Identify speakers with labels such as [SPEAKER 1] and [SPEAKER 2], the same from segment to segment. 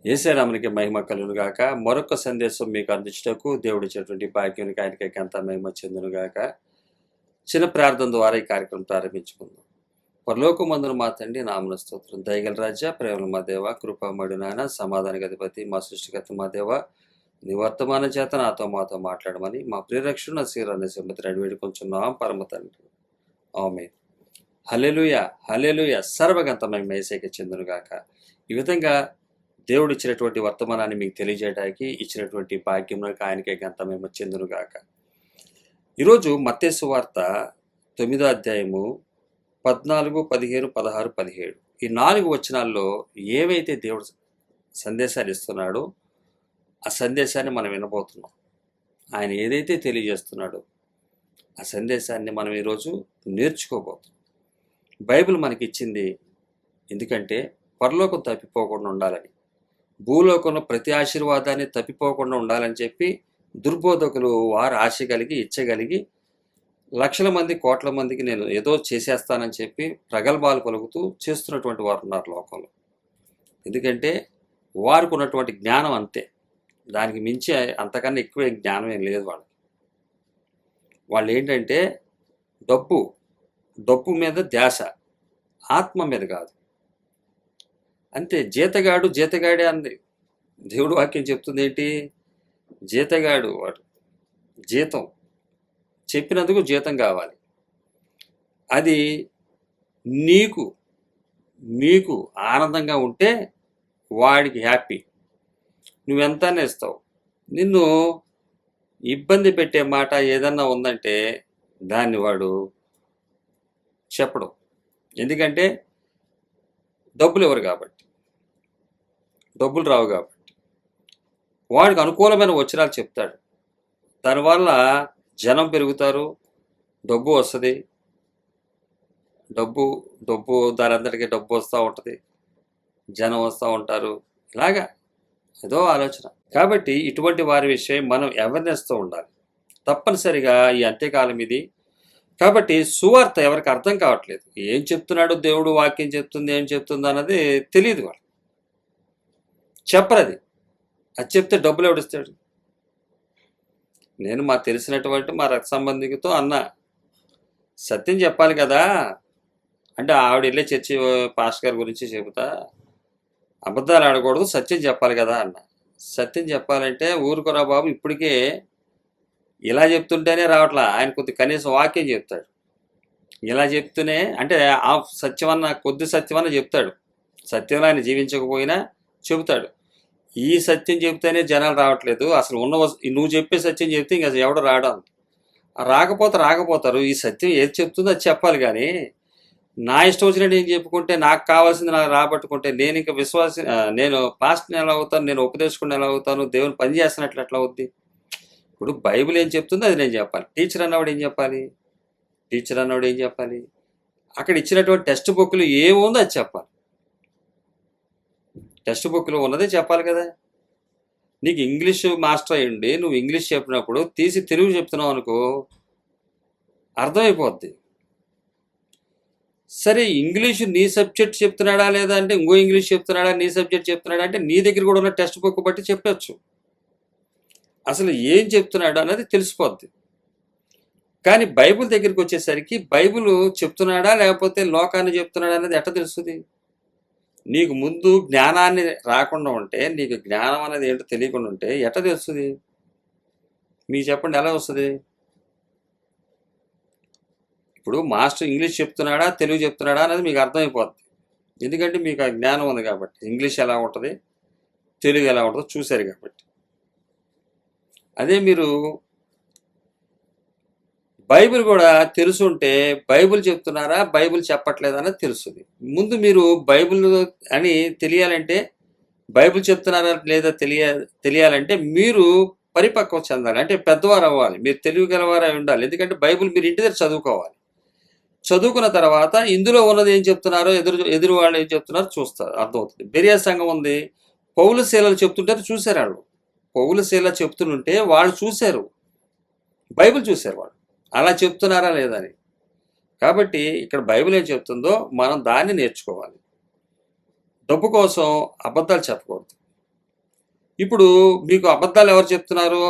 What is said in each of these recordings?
[SPEAKER 1] యేసే నామమునకి మహిమ కలుగును గాక. మరొక సందేశం మీకు అందించుటకు దేవుడిచ్చేటువంటి భాగ్యానికి ఆయనకి అంత మహిమ చెందును గాక. చిన్న ప్రార్థన ద్వారా ఈ కార్యక్రమం ప్రారంభించుకుందాం. పరలోకమందున మా తండ్రి నామమున స్తోత్రం. దయగల రాజా, ప్రేమల మా దేవ, కృపామయుడు నాయన, సమాధానకి అధిపతి, మా సృష్టికర్త మా దేవ, నీ వర్తమానం చేత నాతో మాతో మాట్లాడమని మా ప్రియరక్షుడు నసీరాన్ని సంబతి అడివేడుకొంచున్నాం పరమ తండ్రి. ఆమేన్. హల్లెలూయా, హల్లెలూయా. సర్వగంతమైన యేసేకి చెందును గాక. ఈ విధంగా దేవుడు ఇచ్చినటువంటి వర్తమానాన్ని మీకు తెలియజేయడానికి ఇచ్చినటువంటి భాగ్యమునకు ఆయనకే గంతమేమో చెందును గాక. ఈరోజు మత్తయి సువార్త 9వ అధ్యాయము 14, 15, 16, 17 ఈ 4 వచనాల్లో ఏవైతే దేవుడు సందేశాలు ఇస్తున్నాడో ఆ సందేశాన్ని మనం వినబోతున్నాం. ఆయన ఏదైతే తెలియజేస్తున్నాడో ఆ సందేశాన్ని మనం ఈరోజు నేర్చుకోబోతున్నాం. బైబిల్ మనకిచ్చింది ఎందుకంటే పరలోకం తప్పిపోకుండా ఉండాలని, భూలోకంలో ప్రతి ఆశీర్వాదాన్ని తప్పిపోకుండా ఉండాలని చెప్పి దుర్బోధకులు వారు ఆశ కలిగి ఇచ్చగలిగి లక్షల మంది కోట్ల మందికి నేను ఏదో చేసేస్తానని చెప్పి ప్రగల్భాలు పలుకుతూ చేస్తున్నటువంటి వారు ఉన్నారు లోకంలో. ఎందుకంటే వారికి ఉన్నటువంటి జ్ఞానం అంతే, దానికి మించి అంతకన్నా ఎక్కువ జ్ఞానం ఏం లేదు వాళ్ళకి. వాళ్ళు ఏంటంటే డబ్బు మీద ధ్యాస, ఆత్మ మీద కాదు. అంతే. జీతగాడే అంది. దేవుడు వాక్యం చెప్తుంది ఏంటి? జీతగాడు వాడు, జీతం చెప్పినందుకు జీతం కావాలి. అది నీకు ఆనందంగా ఉంటే వాడికి హ్యాపీ, నువ్వెంతనే ఇస్తావు. నిన్ను ఇబ్బంది పెట్టే మాట ఏదన్నా ఉందంటే దాన్ని వాడు చెప్పడం. ఎందుకంటే డబ్బులు ఇవ్వరు కాబట్టి, డబ్బులు రావు కాబట్టి వాడికి అనుకూలమైన వచనాలు చెప్తాడు. దానివల్ల జనం పెరుగుతారు, డబ్బు వస్తుంది. డబ్బు దానంతటికీ డబ్బు వస్తూ ఉంటుంది, జనం వస్తూ ఉంటారు. ఇలాగా ఏదో ఆలోచన. కాబట్టి ఇటువంటి వారి విషయం మనం అవేర్నెస్తో ఉండాలి తప్పనిసరిగా ఈ అంత్యకాలం ఇది. కాబట్టి సువార్త ఎవరికి అర్థం కావట్లేదు. ఏం చెప్తున్నాడు దేవుడు, వాక్యం చెప్తుంది, ఏం చెప్తుంది అన్నది తెలియదు. వాళ్ళు చెప్పరు. అది చెప్తే డబ్బులు ఎవడిస్తాడు? నేను తెలిసినటువంటి మా రక్త సంబంధికుతో అన్న, సత్యం చెప్పాలి కదా అంటే ఆవిడ వెళ్ళే చర్చి పాస్టర్ గారి గురించి చెబుతా, అబద్ధాలు ఆడకూడదు, సత్యం చెప్పాలి కదా అన్న. సత్యం చెప్పాలంటే ఊరుకురా బాబు, ఇప్పటికే ఇలా చెప్తుంటేనే రావట్లా. ఆయన కనీసం వాక్యం చెప్తాడు. ఇలా చెప్తూనే అంటే ఆ కొద్ది సత్యమన్నా చెప్తాడు. సత్యంలో ఆయన జీవించకపోయినా చెబుతాడు. ఈ సత్యం చెప్తేనే జనాలు రావట్లేదు. అసలు నువ్వు చెప్పే సత్యం చెప్తే ఇంకా ఎవడు రావడం. రాకపోతారు. ఈ సత్యం ఏది చెప్తుందో అది చెప్పాలి. కానీ నా ఇష్టం వచ్చినట్టు ఏం చెప్పుకుంటే, నాకు కావాల్సింది నాకు రాబట్టుకుంటే నేను ఇంకా నేను పాస్టర్ని ఎలా అవుతాను, నేను ఉపదేశకుడిని ఎలా అవుతాను, దేవుని పని చేస్తున్నట్లు ఎట్లా అవుద్ది? ఇప్పుడు బైబిల్ ఏం చెప్తుందో అది నేను చెప్పాలి. టీచర్ అన్నవాడు ఏం చెప్పాలి? అక్కడ ఇచ్చినటువంటి టెక్స్ట్ బుక్లు ఏముందో అది చెప్పాలి. టెక్స్ట్ బుక్లో ఉన్నదే చెప్పాలి కదా. నీకు ఇంగ్లీష్ మాస్టర్ అయ్యండి, నువ్వు ఇంగ్లీష్ చెప్పినప్పుడు తీసి తెలుగు చెప్తున్నావు అనుకో, అర్థమైపోద్ది. సరే, ఇంగ్లీషు నీ సబ్జెక్ట్ చెప్తున్నాడా లేదా అంటే ఇంకో ఇంగ్లీష్ చెప్తున్నాడా, నీ సబ్జెక్ట్ చెప్తున్నాడా అంటే నీ దగ్గర కూడా ఉన్న టెక్స్ట్ బుక్ బట్టి చెప్పచ్చు. అసలు ఏం చెప్తున్నాడు అన్నది తెలిసిపోద్ది. కానీ బైబిల్ దగ్గరికి వచ్చేసరికి బైబిల్ చెప్తున్నాడా లేకపోతే లోకాన్ని చెప్తున్నాడా అనేది ఎట్లా తెలుస్తుంది? నీకు ముందు జ్ఞానాన్ని రాకుండా ఉంటే, నీకు జ్ఞానం అనేది ఏంటో తెలియకుండా ఉంటే ఎట్లా తెలుస్తుంది? మీకు చెప్పండి, ఎలా వస్తుంది? ఇప్పుడు మాస్టర్ ఇంగ్లీష్ చెప్తున్నాడా తెలుగు చెప్తున్నాడా అనేది మీకు అర్థమైపోద్ది. ఎందుకంటే మీకు ఆ జ్ఞానం ఉంది కాబట్టి. ఇంగ్లీష్ ఎలా ఉంటుంది, తెలుగు ఎలా ఉంటుందో చూశారు కాబట్టి. అదే మీరు బైబిల్ కూడా తెలుసుంటే బైబిల్ చెప్తున్నారా బైబిల్ చెప్పట్లేదా అనేది తెలుస్తుంది. ముందు మీరు బైబిల్ అని తెలియాలంటే, బైబిల్ చెప్తున్నారా లేదా తెలియాలంటే మీరు పరిపక్వం చెందాలి. అంటే పెద్దవారు అవ్వాలి, మీరు తెలియగలవారు అయి ఉండాలి. ఎందుకంటే బైబిల్ మీరు ఇంటి దగ్గర చదువుకోవాలి. చదువుకున్న తర్వాత ఇందులో ఉన్నది ఏం చెప్తున్నారో, ఎదురు వాళ్ళు ఏం చెప్తున్నారో చూస్తారు, అర్థమవుతుంది. బెరియా సంఘం ఉంది, పౌలు శీలలు చెప్తుంటే చూశారు. వాళ్ళు పౌలు శీల చెప్తుంటే వాళ్ళు చూశారు, బైబిల్ చూశారు వాళ్ళు అలా చెప్తున్నారా లేదా అని. కాబట్టి ఇక్కడ బైబిల్ ఏం చెప్తుందో మనం దాన్ని నేర్చుకోవాలి. డబ్బు కోసం అబద్ధాలు చెప్పకూడదు. ఇప్పుడు మీకు అబద్ధాలు ఎవరు చెప్తున్నారు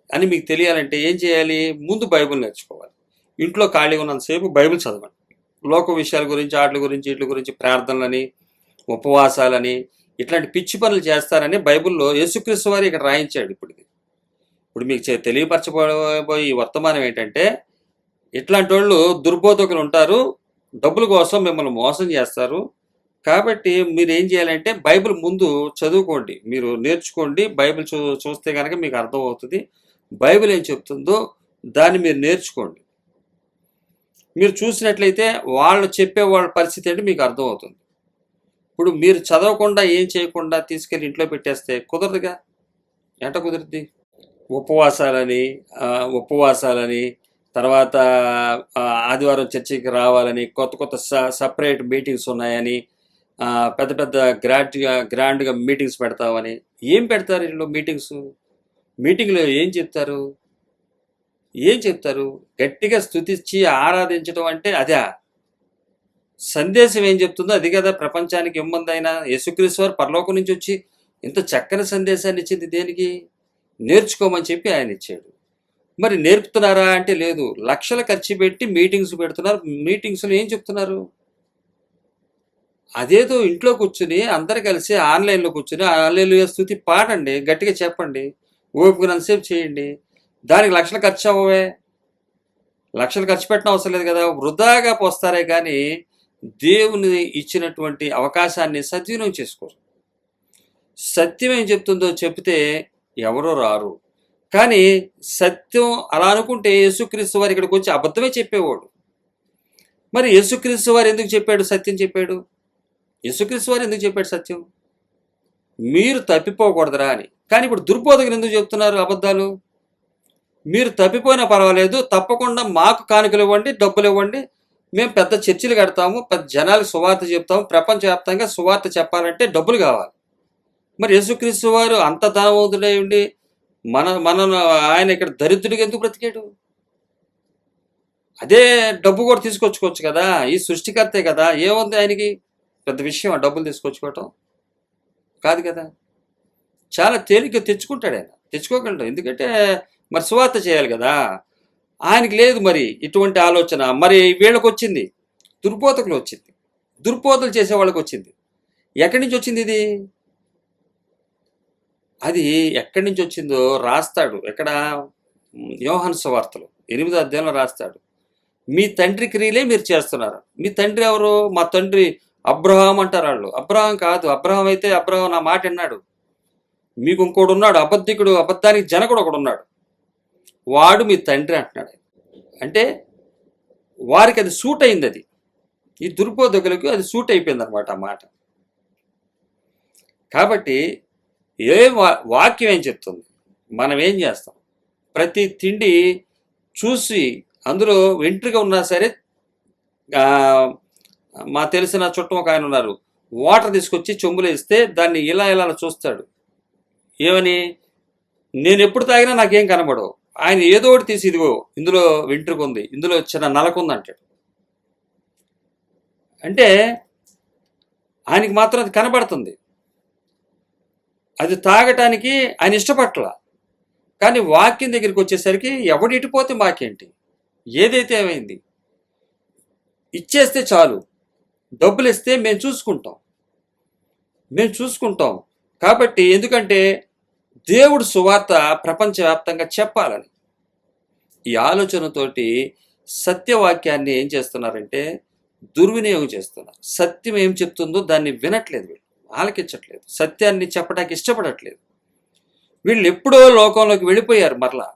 [SPEAKER 1] అని మీకు తెలియాలంటే ఏం చేయాలి? ముందు బైబిల్ నేర్చుకోవాలి. ఇంట్లో ఖాళీగా ఉన్నంతసేపు బైబిల్ చదవండి. లోక విషయాల గురించి, వాటి గురించి, వీటి గురించి ప్రార్థనలని, ఉపవాసాలని, ఇట్లాంటి పిచ్చి పనులు చేస్తారని బైబిల్లో యేసుక్రీస్తు వారు ఇక్కడ రాయించాడు. ఇప్పుడు మీకు తెలియపరచబోయే ఈ వర్తమానం ఏంటంటే, ఇట్లాంటి వాళ్ళు దుర్బోధకులు ఉంటారు, డబ్బుల కోసం మిమ్మల్ని మోసం చేస్తారు. కాబట్టి మీరు ఏం చేయాలంటే బైబిల్ ముందు చదువుకోండి, మీరు నేర్చుకోండి. బైబిల్ చూస్తే కనుక మీకు అర్థమవుతుంది. బైబిల్ ఏం చెప్తుందో దాన్ని మీరు నేర్చుకోండి. మీరు చూసినట్లయితే వాళ్ళు చెప్పే వాళ్ళ పరిస్థితి ఏంటి మీకు అర్థమవుతుంది. ఇప్పుడు మీరు చదవకుండా ఏం చేయకుండా తీసుకెళ్ళి ఇంట్లో పెట్టేస్తే కుదరదుగా. ఎట కుదురుద్ది? ఉపవాసాలని తర్వాత ఆదివారం చర్చికి రావాలని, కొత్త కొత్త సపరేట్ మీటింగ్స్ ఉన్నాయని, పెద్ద పెద్ద గ్రాండ్గా మీటింగ్స్ పెడతామని. ఏం పెడతారు వీళ్ళు మీటింగ్లో ఏం చెప్తారు? గట్టిగా స్తుతించి ఆరాధించడం అంటే అదే. సందేశం ఏం చెప్తుందో అది కదా ప్రపంచానికి ఇమ్మందైనా. యేసుక్రీస్తు వారు పరలోకం నుంచి వచ్చి ఇంత చక్కని సందేశాన్ని ఇచ్చింది దేనికి? నేర్చుకోమని చెప్పి ఆయన ఇచ్చాడు. మరి నేర్పుతున్నారా అంటే లేదు. లక్షలు ఖర్చు పెట్టి మీటింగ్స్ పెడుతున్నారు. మీటింగ్స్లో ఏం చెప్తున్నారు? అదేదో ఇంట్లో కూర్చుని అందరు కలిసి ఆన్లైన్లో కూర్చుని హల్లెలూయా స్తుతి పాడండి, గట్టిగా చెప్పండి, ఓపికనంతసేపు చేయండి. దానికి లక్షలు ఖర్చు అవ్వవే. లక్షలు ఖర్చు పెట్టిన అవసరం లేదు కదా. వృధాగా పోస్తారే కానీ దేవుని ఇచ్చినటువంటి అవకాశాన్ని సద్వినియోగం చేసుకోరు. సత్యం ఏం చెప్తుందో చెప్తే ఎవరో రారు. కానీ సత్యం అలా అనుకుంటే యేసుక్రీస్తు వారు ఇక్కడికి వచ్చి అబద్ధమే చెప్పేవాడు. మరి యేసుక్రీస్తు వారు ఎందుకు చెప్పాడు సత్యం చెప్పాడు? యేసుక్రీస్తు వారు ఎందుకు చెప్పాడు సత్యం? మీరు తప్పిపోకూడదురా అని. కానీ ఇప్పుడు దుర్బోధకులు ఎందుకు చెప్తున్నారు అబద్ధాలు? మీరు తప్పిపోయినా పర్వాలేదు, తప్పకుండా మాకు కానుకలు ఇవ్వండి, డబ్బులు ఇవ్వండి, మేము పెద్ద చర్చిలు కడతాము, పెద్ద జనాలకు సువార్త చెప్తాము, ప్రపంచవ్యాప్తంగా సువార్త చెప్పాలంటే డబ్బులు కావాలి. మరి యేసుక్రీస్తు వారు అంత ధనవంతుడై ఉండి ఆయన ఇక్కడ దరిద్రుడికి ఎందుకు బ్రతికాడు? అదే డబ్బు కూడా తీసుకొచ్చుకోవచ్చు కదా. ఈ సృష్టికర్తే కదా. ఏముంది ఆయనకి పెద్ద విషయం ఆ డబ్బులు తీసుకొచ్చుకోవటం? కాదు కదా. చాలా తేలిక తెచ్చుకుంటాడు ఆయన, తెచ్చుకోగలడు. ఎందుకంటే మరి సువార్త చేయాలి కదా. ఆయనకి లేదు మరి ఇటువంటి ఆలోచన. మరి వీళ్ళకి వచ్చింది, దుర్బోధకులు వచ్చింది, దుర్బోధలు చేసే వాళ్ళకి వచ్చింది. ఎక్కడి నుంచి వచ్చింది ఇది? అది ఎక్కడి నుంచి వచ్చిందో రాస్తాడు. ఎక్కడ? యోహాను సువార్తలో 8వ అధ్యాయంలో రాస్తాడు. మీ తండ్రి క్రియలే మీరు చేస్తున్నారు. మీ తండ్రి ఎవరు? మా తండ్రి అబ్రహాం అంటారు వాళ్ళు. అబ్రహాం కాదు. అబ్రహాం అయితే అబ్రహాం నా మాట విన్నాడు. మీకు ఇంకోడు ఉన్నాడు, అబద్ధికుడు, అబద్ధానికి జనకుడు ఒకడు ఉన్నాడు, వాడు మీ తండ్రి అంటున్నాడు. అంటే వారికి అది సూట్ అయింది. అది ఈ దుర్బోధకులకు అది సూట్ అయిపోయింది అనమాట ఆ మాట. కాబట్టి వాక్యం ఏం చెప్తుంది? మనం ఏం చేస్తాం? ప్రతి తిండి చూసి అందులో వెంట్రుగా ఉన్నా సరే, మా తెలిసిన చుట్టం ఒక ఆయన ఉన్నారు, వాటర్ తీసుకొచ్చి చెంబులో ఇస్తే దాన్ని ఇలా చూస్తాడు. ఏమని? నేను ఎప్పుడు తాగినా నాకేం కనబడవు. ఆయన ఏదో ఒకటి తీసి ఇదిగో ఇందులో వెంట్రుక ఉంది, ఇందులో చిన్న నలకుంది అంటాడు. అంటే ఆయనకి మాత్రం అది కనబడుతుంది. అది తాగటానికి ఆయన ఇష్టపట్ల. కానీ వాక్యం దగ్గరికి వచ్చేసరికి ఎవడు ఇటుపోతే మాకేంటి, ఏదైతే ఏమైంది, ఇచ్చేస్తే చాలు, డబ్బులు ఇస్తే మేము చూసుకుంటాం. కాబట్టి ఎందుకంటే దేవుడు సువార్త ప్రపంచవ్యాప్తంగా చెప్పాలని ఈ ఆలోచనతోటి సత్యవాక్యాన్ని ఏం చేస్తున్నారంటే దుర్వినియోగం చేస్తున్నారు. సత్యం ఏం చెప్తుందో దాన్ని వినట్లేదు, వీళ్ళు ఆలకించట్లేదు, సత్యాన్ని చెప్పడానికి ఇష్టపడట్లేదు. వీళ్ళు ఎప్పుడో లోకంలోకి వెళ్ళిపోయారు. మరలా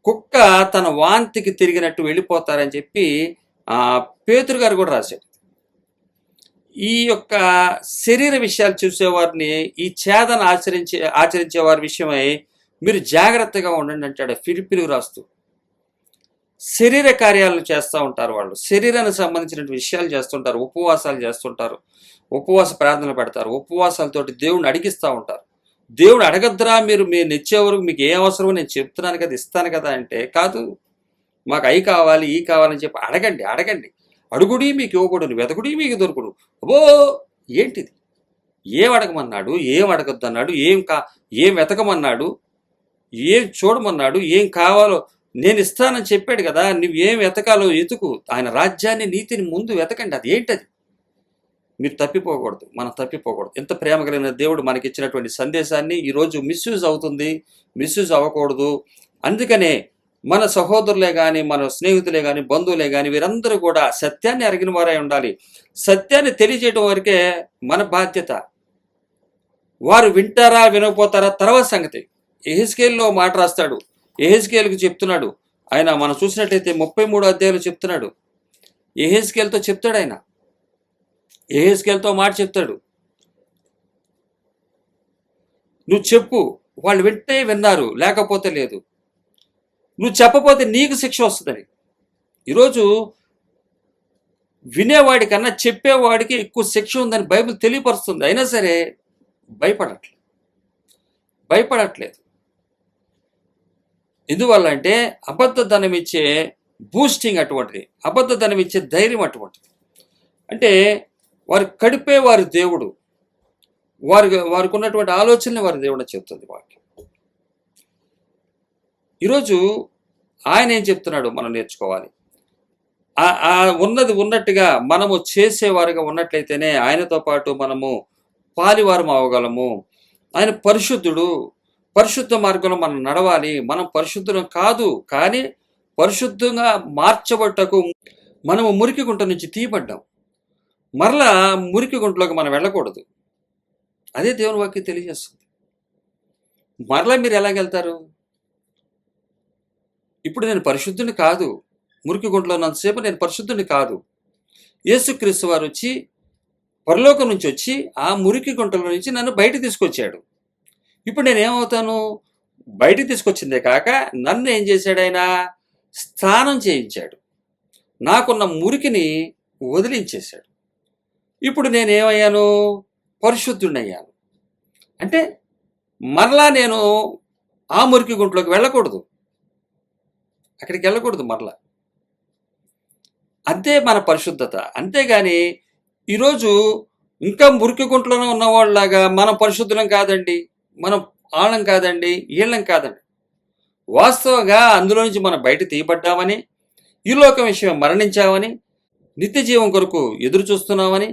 [SPEAKER 1] కుక్క తన వాంతికి తిరిగినట్టు వెళ్ళిపోతారని చెప్పి పేతురు గారు కూడా రాశాడు. ఈ యొక్క శరీర విషయాలు చూసేవారిని, ఈ ఛేదన ఆచరించే వారి విషయమై మీరు జాగ్రత్తగా ఉండండి అంటాడు ఫిలిప్పీయులకు రాస్తూ. శరీర కార్యాలను చేస్తూ ఉంటారు వాళ్ళు, శరీరానికి సంబంధించిన విషయాలు చేస్తుంటారు, ఉపవాసాలు చేస్తుంటారు, ఉపవాస ప్రార్థనలు పెడతారు, ఉపవాసాలతోటి దేవుడిని అడిగిస్తూ ఉంటారు. దేవుడు అడగద్దురా మీరు ఇచ్చే వరకు మీకు ఏ అవసరమో నేను చెప్తున్నాను కదా, ఇస్తాను కదా అంటే, కాదు మాకు అవి కావాలి ఈ కావాలని చెప్పి అడగండి. అడుగుడి మీకు ఇవ్వకూడదు, వెతకుడి మీకు దొరకడు. అబ్బో ఏంటిది? ఏం అడగమన్నాడు, ఏం అడగొద్దన్నాడు, ఏం వెతకమన్నాడు, ఏం చూడమన్నాడు, ఏం కావాలో నేను ఇస్తానని చెప్పాడు కదా. నువ్వు ఏం వెతకాలో వెతుకు. ఆయన రాజ్యాన్ని, నీతిని ముందు వెతకండి. అది ఏంటది? మీరు తప్పిపోకూడదు, మనం తప్పిపోకూడదు. ఎంత ప్రేమ కలిగిన దేవుడు మనకిచ్చినటువంటి సందేశాన్ని ఈరోజు మిస్యూజ్ అవుతుంది, మిస్యూజ్ అవ్వకూడదు. అందుకనే మన సహోదరులే కానీ, మన స్నేహితులే కానీ, బంధువులే కానీ, వీరందరూ కూడా సత్యాన్ని అరిగిన వారై ఉండాలి. సత్యాన్ని తెలియజేయడం వరకే మన బాధ్యత. వారు వింటారా వినకపోతారా తర్వాత సంగతి. యెహెజ్కేలులో మాట రాస్తాడు, యెహెజ్కేలుకు చెప్తున్నాడు ఆయన. మనం చూసినట్లయితే 33 అధ్యాయాలు చెప్తున్నాడు. యెహెజ్కేలుతో చెప్తాడు ఆయన, యెహెజ్కేలుతో మాట చెప్తాడు, నువ్వు చెప్పు, వాళ్ళు వింటే విన్నారు, లేకపోతే లేదు. నువ్వు చెప్పపోతే నీకు శిక్ష వస్తుందని. ఈరోజు వినేవాడికన్నా చెప్పేవాడికి ఎక్కువ శిక్ష ఉందని బైబిల్ తెలియపరుస్తుంది. అయినా సరే భయపడట్లేదు. ఎందువల్ల అంటే అబద్ధధనం ఇచ్చే బూస్టింగ్ అటువంటిది, అబద్ధధనం ఇచ్చే ధైర్యం అటువంటిది. అంటే వారి కడిపే వారి దేవుడు, వారికి ఉన్నటువంటి ఆలోచనని వారి దేవుడు చెప్తుంది వాక్యం. ఈరోజు ఆయన ఏం చెప్తున్నాడు మనం నేర్చుకోవాలి. ఉన్నది ఉన్నట్టుగా మనము చేసేవారుగా ఉన్నట్లయితేనే ఆయనతో పాటు మనము పాలివారం అవ్వగలము. ఆయన పరిశుద్ధుడు, పరిశుద్ధ మార్గంలో మనం నడవాలి. మనం పరిశుద్ధులం కాదు, కానీ పరిశుద్ధంగా మార్చబట్టకు మనము మురికి గుంట నుంచి తీయబడ్డాం. మరలా మురికి గుంటలోకి మనం వెళ్ళకూడదు. అదే దేవుని వాక్యం తెలియజేస్తుంది. మరలా మీరు ఎలాగెళ్తారు? ఇప్పుడు నేను పరిశుద్ధుని కాదు, మురికి గుంటలో ఉన్నంతసేపు నేను పరిశుద్ధుని కాదు. యేసుక్రీస్తు వారు వచ్చి పరలోకం నుంచి వచ్చి ఆ మురికి గుంటల నుంచి నన్ను బయట తీసుకొచ్చాడు. ఇప్పుడు నేనేమవుతాను? బయటికి తీసుకొచ్చిందే కాక నన్ను ఏం చేశాడు? ఆయన స్నానం చేయించాడు, నాకున్న మురికిని వదిలించేశాడు. ఇప్పుడు నేనేమయ్యాను? పరిశుద్ధుడయ్యాను. అంటే మరలా నేను ఆ మురికి గుంటలోకి వెళ్ళకూడదు, అక్కడికి వెళ్ళకూడదు మరలా. అంతే మన పరిశుద్ధత. అంతేగాని ఈరోజు ఇంకా మురికి గుంటలోనే ఉన్నవాళ్ళలాగా మనం పరిశుద్ధులం కాదండి, మనం ఆళ్ళం కాదండి, ఈళ్ళం కాదండి. వాస్తవంగా అందులో నుంచి మనం బయట తీయబడ్డామని, ఈ లోకం విషయం మరణించామని, నిత్య జీవం కొరకు ఎదురు చూస్తున్నామని,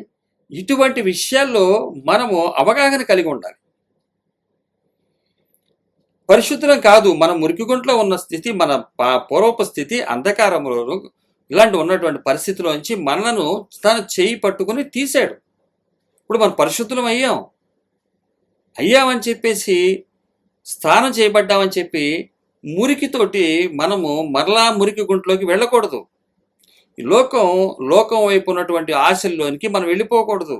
[SPEAKER 1] ఇటువంటి విషయాల్లో మనము అవగాహన కలిగి ఉండాలి. పరిశుద్ధం కాదు, మనం మురికి గుంటలో ఉన్న స్థితి, మన పూర్వపు స్థితి అంధకారంలోను ఇలాంటి ఉన్నటువంటి పరిస్థితిలోంచి మనలను తను చేయి పట్టుకుని తీశాడు. ఇప్పుడు మనం పరిశుద్ధులం అయ్యామని చెప్పేసి, స్నానం చేయబడ్డామని చెప్పి మురికితోటి మనము మరలా మురికి గుంటలోకి వెళ్ళకూడదు. ఈ లోకం వైపు ఉన్నటువంటి ఆశల్లోనికి మనం వెళ్ళిపోకూడదు.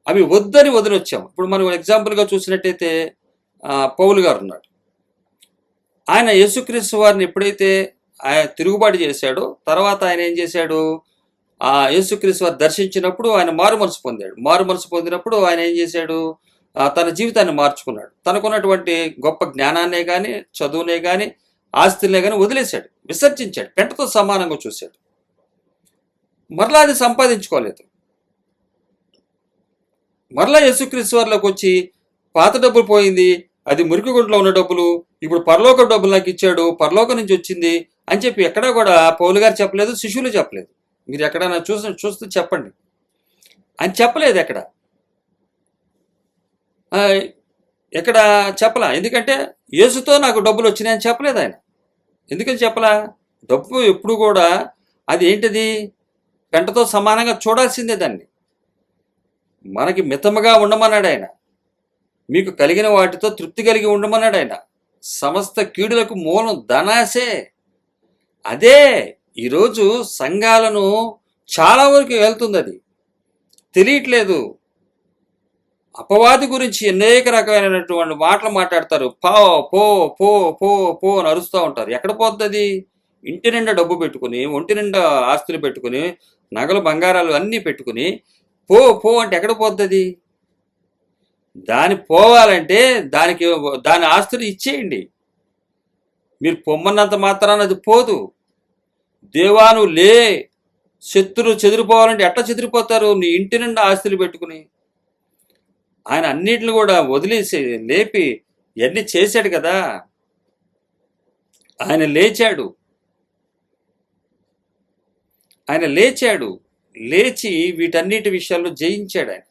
[SPEAKER 1] అవి వద్దని వదిలొచ్చాం. ఇప్పుడు మనం ఎగ్జాంపుల్గా చూసినట్టయితే పౌలు గారు ఉన్నాడు. ఆయన యేసుక్రీస్తు వారిని ఎప్పుడైతే ఆయన తిరుగుబాటు చేశాడో, తర్వాత ఆయన ఏం చేశాడు? ఆ యేసుక్రీస్తు వారు దర్శించినప్పుడు ఆయన మారు మనసు పొందాడు. మారు మనసు పొందినప్పుడు ఆయన ఏం చేశాడు? తన జీవితాన్ని మార్చుకున్నాడు. తనకున్నటువంటి గొప్ప జ్ఞానాన్నే కానీ, చదువునే కానీ, ఆస్తులనే కానీ వదిలేశాడు, విసర్జించాడు, పెంటతో సమానంగా చూశాడు. మరలా అది సంపాదించుకోలేదు. మరలా యేసుక్రీస్తు వారిలోకి వచ్చి పాత డబ్బులు పోయింది, అది మురికి గుంటలో ఉన్న డబ్బులు ఇప్పుడు పరలోక డబ్బులు నాకు ఇచ్చాడు, పరలోకం నుంచి వచ్చింది అని చెప్పి ఎక్కడా కూడా పౌలు గారు చెప్పలేదు, శిష్యులు చెప్పలేదు. మీరు ఎక్కడైనా చూస్తూ చెప్పండి, ఆయన చెప్పలేదు. ఎక్కడ చెప్పలా? ఎందుకంటే యేసుతో నాకు డబ్బులు వచ్చినాయని చెప్పలేదు ఆయన. ఎందుకని చెప్పలా? డబ్బు ఎప్పుడు కూడా అది ఏంటిది? పెంటతో సమానంగా చూడాల్సిందే దాన్ని. మనకి మితముగా ఉండమన్నాడు ఆయన. మీకు కలిగిన వాటితో తృప్తి కలిగి ఉండమన్నాడు ఆయన. సమస్త కీడులకు మూలం ధనాశే. అదే ఈరోజు సంఘాలను చాలా వరకు వెళ్తుంది. అది తెలియట్లేదు. అపవాది గురించి అనేక రకమైనటువంటి మాటలు మాట్లాడతారు. పో పో పో పో పో అని అరుస్తూ ఉంటారు. ఎక్కడ పోతుంది? ఇంటి నిండా డబ్బు పెట్టుకుని, ఒంటి నిండా ఆస్తులు పెట్టుకుని, నగలు బంగారాలు అన్నీ పెట్టుకుని పో పో అంటే ఎక్కడ పోతుంది? దాని పోవాలంటే దాని ఆస్తులు ఇచ్చేయండి. మీరు పొమ్మన్నంత మాత్రాన అది పోదు. దేవాను లే, శత్రులు చెదిరిపోవాలంటే ఎట్లా చెదిరిపోతారు? నీ ఇంటి నిండా ఆస్తులు పెట్టుకుని. ఆయన అన్నిటిని కూడా వదిలేసి లేపి ఇవన్నీ చేశాడు కదా. ఆయన లేచాడు, ఆయన లేచాడు, లేచి వీటన్నిటి విషయాల్లో జయించాడు ఆయన.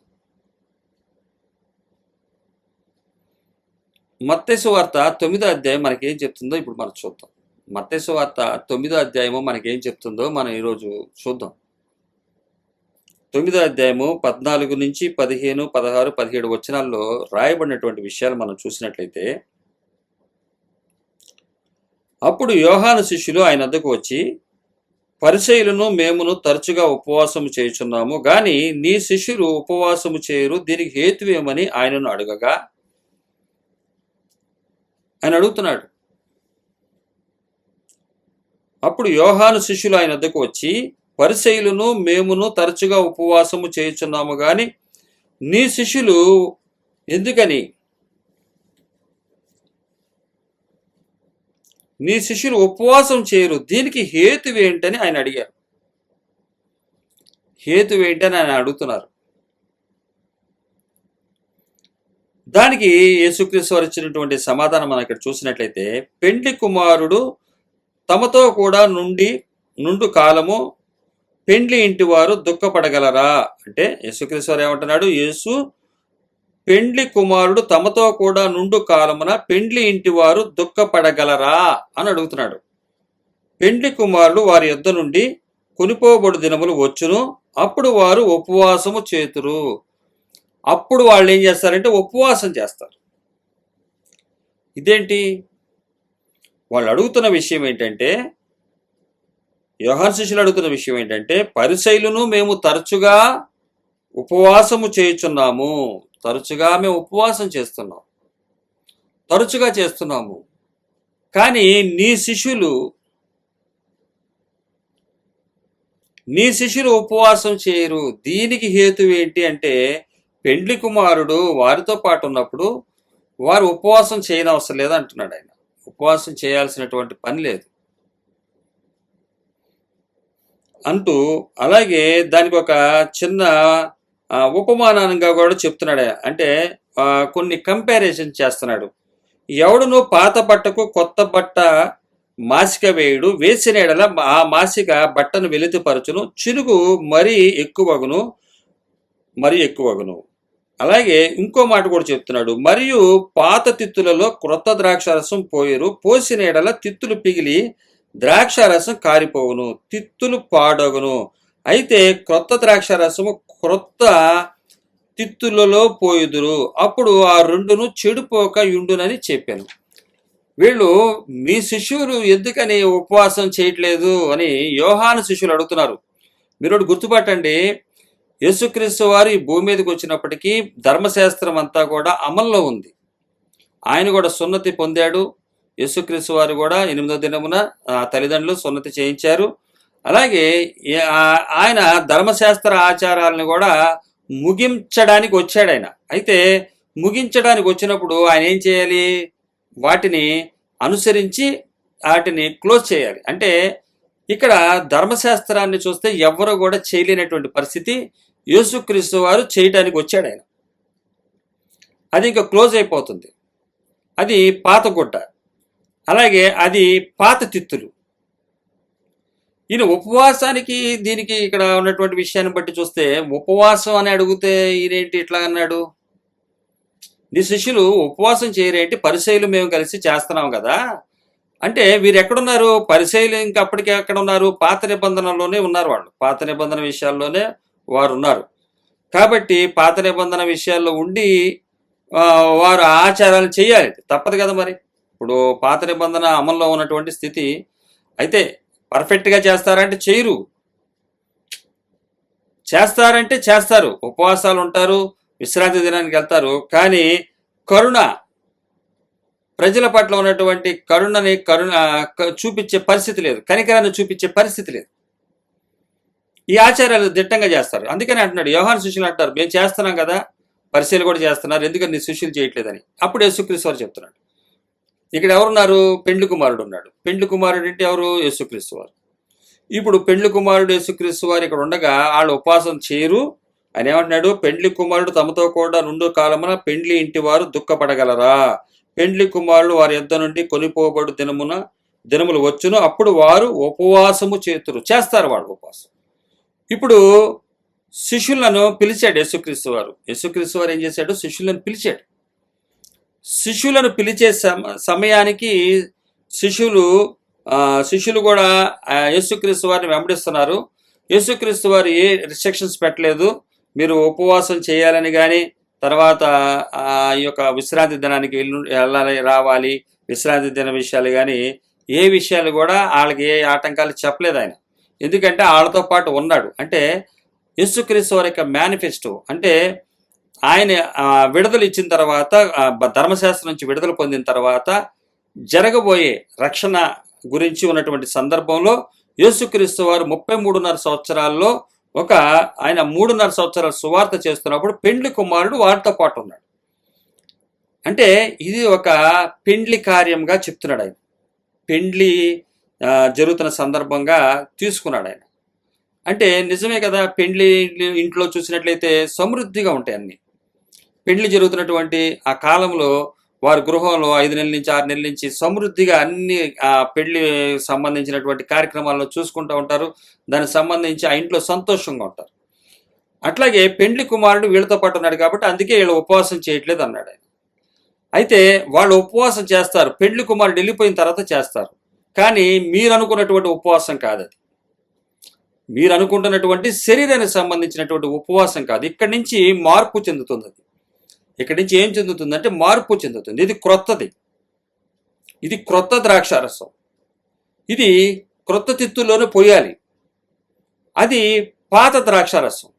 [SPEAKER 1] మత్తయి సువార్త 9వ అధ్యాయం మనకేం చెప్తుందో ఇప్పుడు మనం చూద్దాం. మత్తయి సువార్త 9వ అధ్యాయము మనకేం చెప్తుందో మనం ఈరోజు చూద్దాం. 9వ అధ్యాయము 14 నుంచి 15, 16, 17 వచనాల్లో రాయబడినటువంటి విషయాలు మనం చూసినట్లయితే, అప్పుడు యోహాను శిష్యులు ఆయన వద్దకు వచ్చి, పరిసయ్యులను మేమును తరచుగా ఉపవాసము చేయుచున్నాము, గాని నీ శిష్యులు ఉపవాసము చేయరు, దీనికి హేతువేమని ఆయనను అడగగా, ఆయన అడుగుతున్నాడు. అప్పుడు యోహాను శిష్యులు ఆయన వద్దకు వచ్చి, పరిసయ్యులను మేమును తరచుగా ఉపవాసము చేయుచున్నాము, గాని నీ శిష్యులు ఎందుకని, నీ శిష్యులు ఉపవాసం చేయరు, దీనికి హేతువేంటని ఆయన అడిగారు. హేతువేంటని ఆయన అడుగుతున్నారు. దానికి యేసుక్రీస్తు వారు ఇచ్చినటువంటి సమాధానం మనం ఇక్కడ చూసినట్లయితే, పెండ్లి కుమారుడు తమతో కూడా నుండు కాలము పెండ్లి ఇంటి వారు దుఃఖపడగలరా అంటే, యేసుక్రీస్తు వారు ఏమంటున్నాడు, యేసు పెండ్లి కుమారుడు తమతో కూడా నుండు కాలమున పెండ్లి ఇంటి వారు దుఃఖపడగలరా అని అడుగుతున్నాడు. పెండ్లి కుమారుడు వారి యొద్ద నుండి కొనిపోబడు దినములు వచ్చును, అప్పుడు వారు ఉపవాసము చేతురు. అప్పుడు వాళ్ళు ఏం చేస్తారంటే ఉపవాసం చేస్తారు. ఇదేంటి వాళ్ళు అడుగుతున్న విషయం ఏంటంటే, యోహాను శిష్యులు అడుగుతున్న విషయం ఏంటంటే, పరిసయ్యులను మేము తరచుగా ఉపవాసము చేయుచున్నాము, తరచుగా మేము ఉపవాసం తరచుగా చేస్తున్నాము, కానీ నీ శిష్యులు ఉపవాసం చేయరు, దీనికి హేతు ఏంటి అంటే, పెండ్లి కుమారుడు వారితో పాటు ఉన్నప్పుడు వారు ఉపవాసం చేయనవసరం లేదు అంటున్నాడు ఆయన. ఉపవాసం చేయాల్సినటువంటి పని లేదు అంటూ, అలాగే దానికి ఒక చిన్న ఉపమానంగా కూడా చెప్తున్నాడు. అంటే కొన్ని కంపారిజన్ చేస్తున్నాడు. ఎవడును పాత బట్టకు కొత్త బట్ట మాసిక వేయుడు, వేసిన ఎడల ఆ మాసిక బట్టను వెలితిపరచును, చినుగు మరీ ఎక్కువగును. అలాగే ఇంకో మాట కూడా చెప్తున్నాడు, మరియు పాత తిత్తులలో క్రొత్త ద్రాక్షారసం పోయరు, పోసిన ఎడల తిత్తులు పిగిలి ద్రాక్షారసం కారిపోవును, తిత్తులు పాడగును. అయితే క్రొత్త ద్రాక్షారసము క్రొత్త తిత్తులలో పోయుదురు, అప్పుడు ఆ రెండును చెడిపోక యుండునని చెప్పాను. వీళ్ళు మీ శిష్యులు ఎందుకని ఉపవాసం చేయట్లేదు అని యోహాను శిష్యులు అడుగుతున్నారు. మీరు గుర్తుపట్టండి, యేసుక్రీస్తు వారు ఈ భూమి మీదకి వచ్చినప్పటికీ ధర్మశాస్త్రం అంతా కూడా అమల్లో ఉంది. ఆయన కూడా సున్నతి పొందాడు. యేసుక్రీస్తు వారు కూడా 8వ దినమున తల్లిదండ్రులు సున్నతి చేయించారు. అలాగే ఆయన ధర్మశాస్త్ర ఆచారాలను కూడా ముగించడానికి వచ్చాడు ఆయన. అయితే ముగించడానికి వచ్చినప్పుడు ఆయన ఏం చేయాలి, వాటిని అనుసరించి వాటిని క్లోజ్ చేయాలి. అంటే ఇక్కడ ధర్మశాస్త్రాన్ని చూస్తే ఎవరు కూడా చేయలేనటువంటి పరిస్థితి యేసుక్రీస్తు వారు చేయడానికి వచ్చాడు ఆయన. అది ఇంకా క్లోజ్ అయిపోతుంది. అది పాత గుడ్డ, అలాగే అది పాత తిత్తులు. ఈయన ఉపవాసానికి దీనికి ఇక్కడ ఉన్నటువంటి విషయాన్ని బట్టి చూస్తే, ఉపవాసం అని అడిగితే ఈయనేంటి ఇట్లా అన్నాడు, నీ శిష్యులు ఉపవాసం చేయరేంటి, పరిసయ్యులు మేము కలిసి చేస్తున్నాం కదా అంటే, వీరు ఎక్కడున్నారు, పరిసయ్యులు ఇంకా అప్పటికే ఎక్కడ ఉన్నారు, పాత నిబంధనలోనే ఉన్నారు. వాళ్ళు పాత నిబంధన విషయాల్లోనే వారు ఉన్నారు. కాబట్టి పాత నిబంధన విషయాల్లో ఉండి వారు ఆచారాలు చేయాలి, తప్పదు కదా. మరి ఇప్పుడు పాత నిబంధన అమల్లో ఉన్నటువంటి స్థితి అయితే పర్ఫెక్ట్గా చేస్తారంటే చేయరు, చేస్తారంటే చేస్తారు, ఉపవాసాలు ఉంటారు, విశ్రాంతి దినానికి వెళ్తారు, కానీ కరుణ, ప్రజల పట్ల ఉన్నటువంటి కరుణ చూపించే పరిస్థితి లేదు, కనికరాన్ని చూపించే పరిస్థితి లేదు. ఈ ఆచారాలు దిట్టంగా చేస్తారు. అందుకని అంటున్నాడు, యోహాను శిష్యులు అంటారు, మేము చేస్తున్నాం కదా, పరిశీలన కూడా చేస్తున్నారు, ఎందుకని నీ శిష్యులు చేయట్లేదని. అప్పుడు యేసుక్రీస్తు వారు చెప్తున్నాడు, ఇక్కడ ఎవరున్నారు, పెండ్లి కుమారుడు ఉన్నాడు. పెండ్లి కుమారుడు అంటే ఎవరు, యేసుక్రీస్తు వారు. ఇప్పుడు పెండ్లి కుమారుడు యేసుక్రీస్తు వారు ఇక్కడ ఉండగా వాళ్ళు ఉపవాసం చేయరు, ఆయన ఏమంటున్నాడు? పెండ్లి కుమారుడు తమతో కూడా 2 కాలమున పెండ్లి ఇంటి వారు దుఃఖపడగలరా? పెండ్లి కుమారుడు వారి యొద్ద నుండి కొనిపోబడు దినములు వచ్చును, అప్పుడు వారు ఉపవాసము చేస్తారు వాళ్ళు ఉపవాసం. ఇప్పుడు శిష్యులను పిలిచాడు యేసుక్రీస్తు వారు. యేసుక్రీస్తు వారు ఏం చేశాడు? శిష్యులను పిలిచాడు. శిష్యులను పిలిచే సమయానికి శిష్యులు కూడా యేసుక్రీస్తు వారిని వెంబడిస్తున్నారు. యేసుక్రీస్తు వారు ఏ రిస్ట్రిక్షన్స్ పెట్టలేదు. మీరు ఉపవాసం చేయాలని కానీ, తర్వాత ఈ యొక్క విశ్రాంతి దినానికి వెళ్ళాలి రావాలి, విశ్రాంతి దిన విషయాలు కానీ ఏ విషయాలు కూడా వాళ్ళకి ఏ ఆటంకాలు చెప్పలేదు ఆయన. ఎందుకంటే వాళ్ళతో పాటు ఉన్నాడు. అంటే యేసుక్రీస్తు వారి యొక్క మేనిఫెస్టో, అంటే ఆయన విడుదల ఇచ్చిన తర్వాత, ధర్మశాస్త్రం నుంచి విడుదల పొందిన తర్వాత జరగబోయే రక్షణ గురించి ఉన్నటువంటి సందర్భంలో యేసుక్రీస్తు వారు 33.5 సంవత్సరాల్లో ఆయన 3.5 సంవత్సరాల సువార్త చేస్తున్నప్పుడు పెండ్లి కుమారుడు వారితో పాటు ఉన్నాడు. అంటే ఇది ఒక పెండ్లి కార్యంగా చెప్తున్నాడు ఆయన. పెండ్లి జరుగుతున్న సందర్భంగా తీసుకున్నాడు ఆయన. అంటే నిజమే కదా, పెండ్లి ఇంట్లో చూసినట్లయితే సమృద్ధిగా ఉంటాయి అన్ని. పెండ్లి జరుగుతున్నటువంటి ఆ కాలంలో వారి గృహంలో 5 నెలల నుంచి 6 నెలల నుంచి సమృద్ధిగా అన్ని పెళ్లి సంబంధించినటువంటి కార్యక్రమాలను చూసుకుంటూ ఉంటారు. దానికి సంబంధించి ఆ ఇంట్లో సంతోషంగా ఉంటారు. అట్లాగే పెండ్లి కుమారుడు వీళ్ళతో పాటు ఉన్నాడు కాబట్టి అందుకే వీళ్ళు ఉపవాసం చేయట్లేదు అన్నాడు ఆయన. అయితే వాళ్ళు ఉపవాసం చేస్తారు, పెండ్లి కుమారుడు వెళ్ళిపోయిన తర్వాత చేస్తారు. కానీ మీరు అనుకున్నటువంటి ఉపవాసం కాదు అది. మీరు అనుకుంటున్నటువంటి శరీరానికి సంబంధించినటువంటి ఉపవాసం కాదు. ఇక్కడి నుంచి మార్పు చెందుతుంది అది. ఇక్కడి నుంచి ఏం చెందుతుందంటే మార్పు చెందుతుంది. ఇది క్రొత్తది. ఇది క్రొత్త ద్రాక్షారసం. ఇది క్రొత్త తిత్తుల్లోనే పోయాలి. అది పాత ద్రాక్షారసం,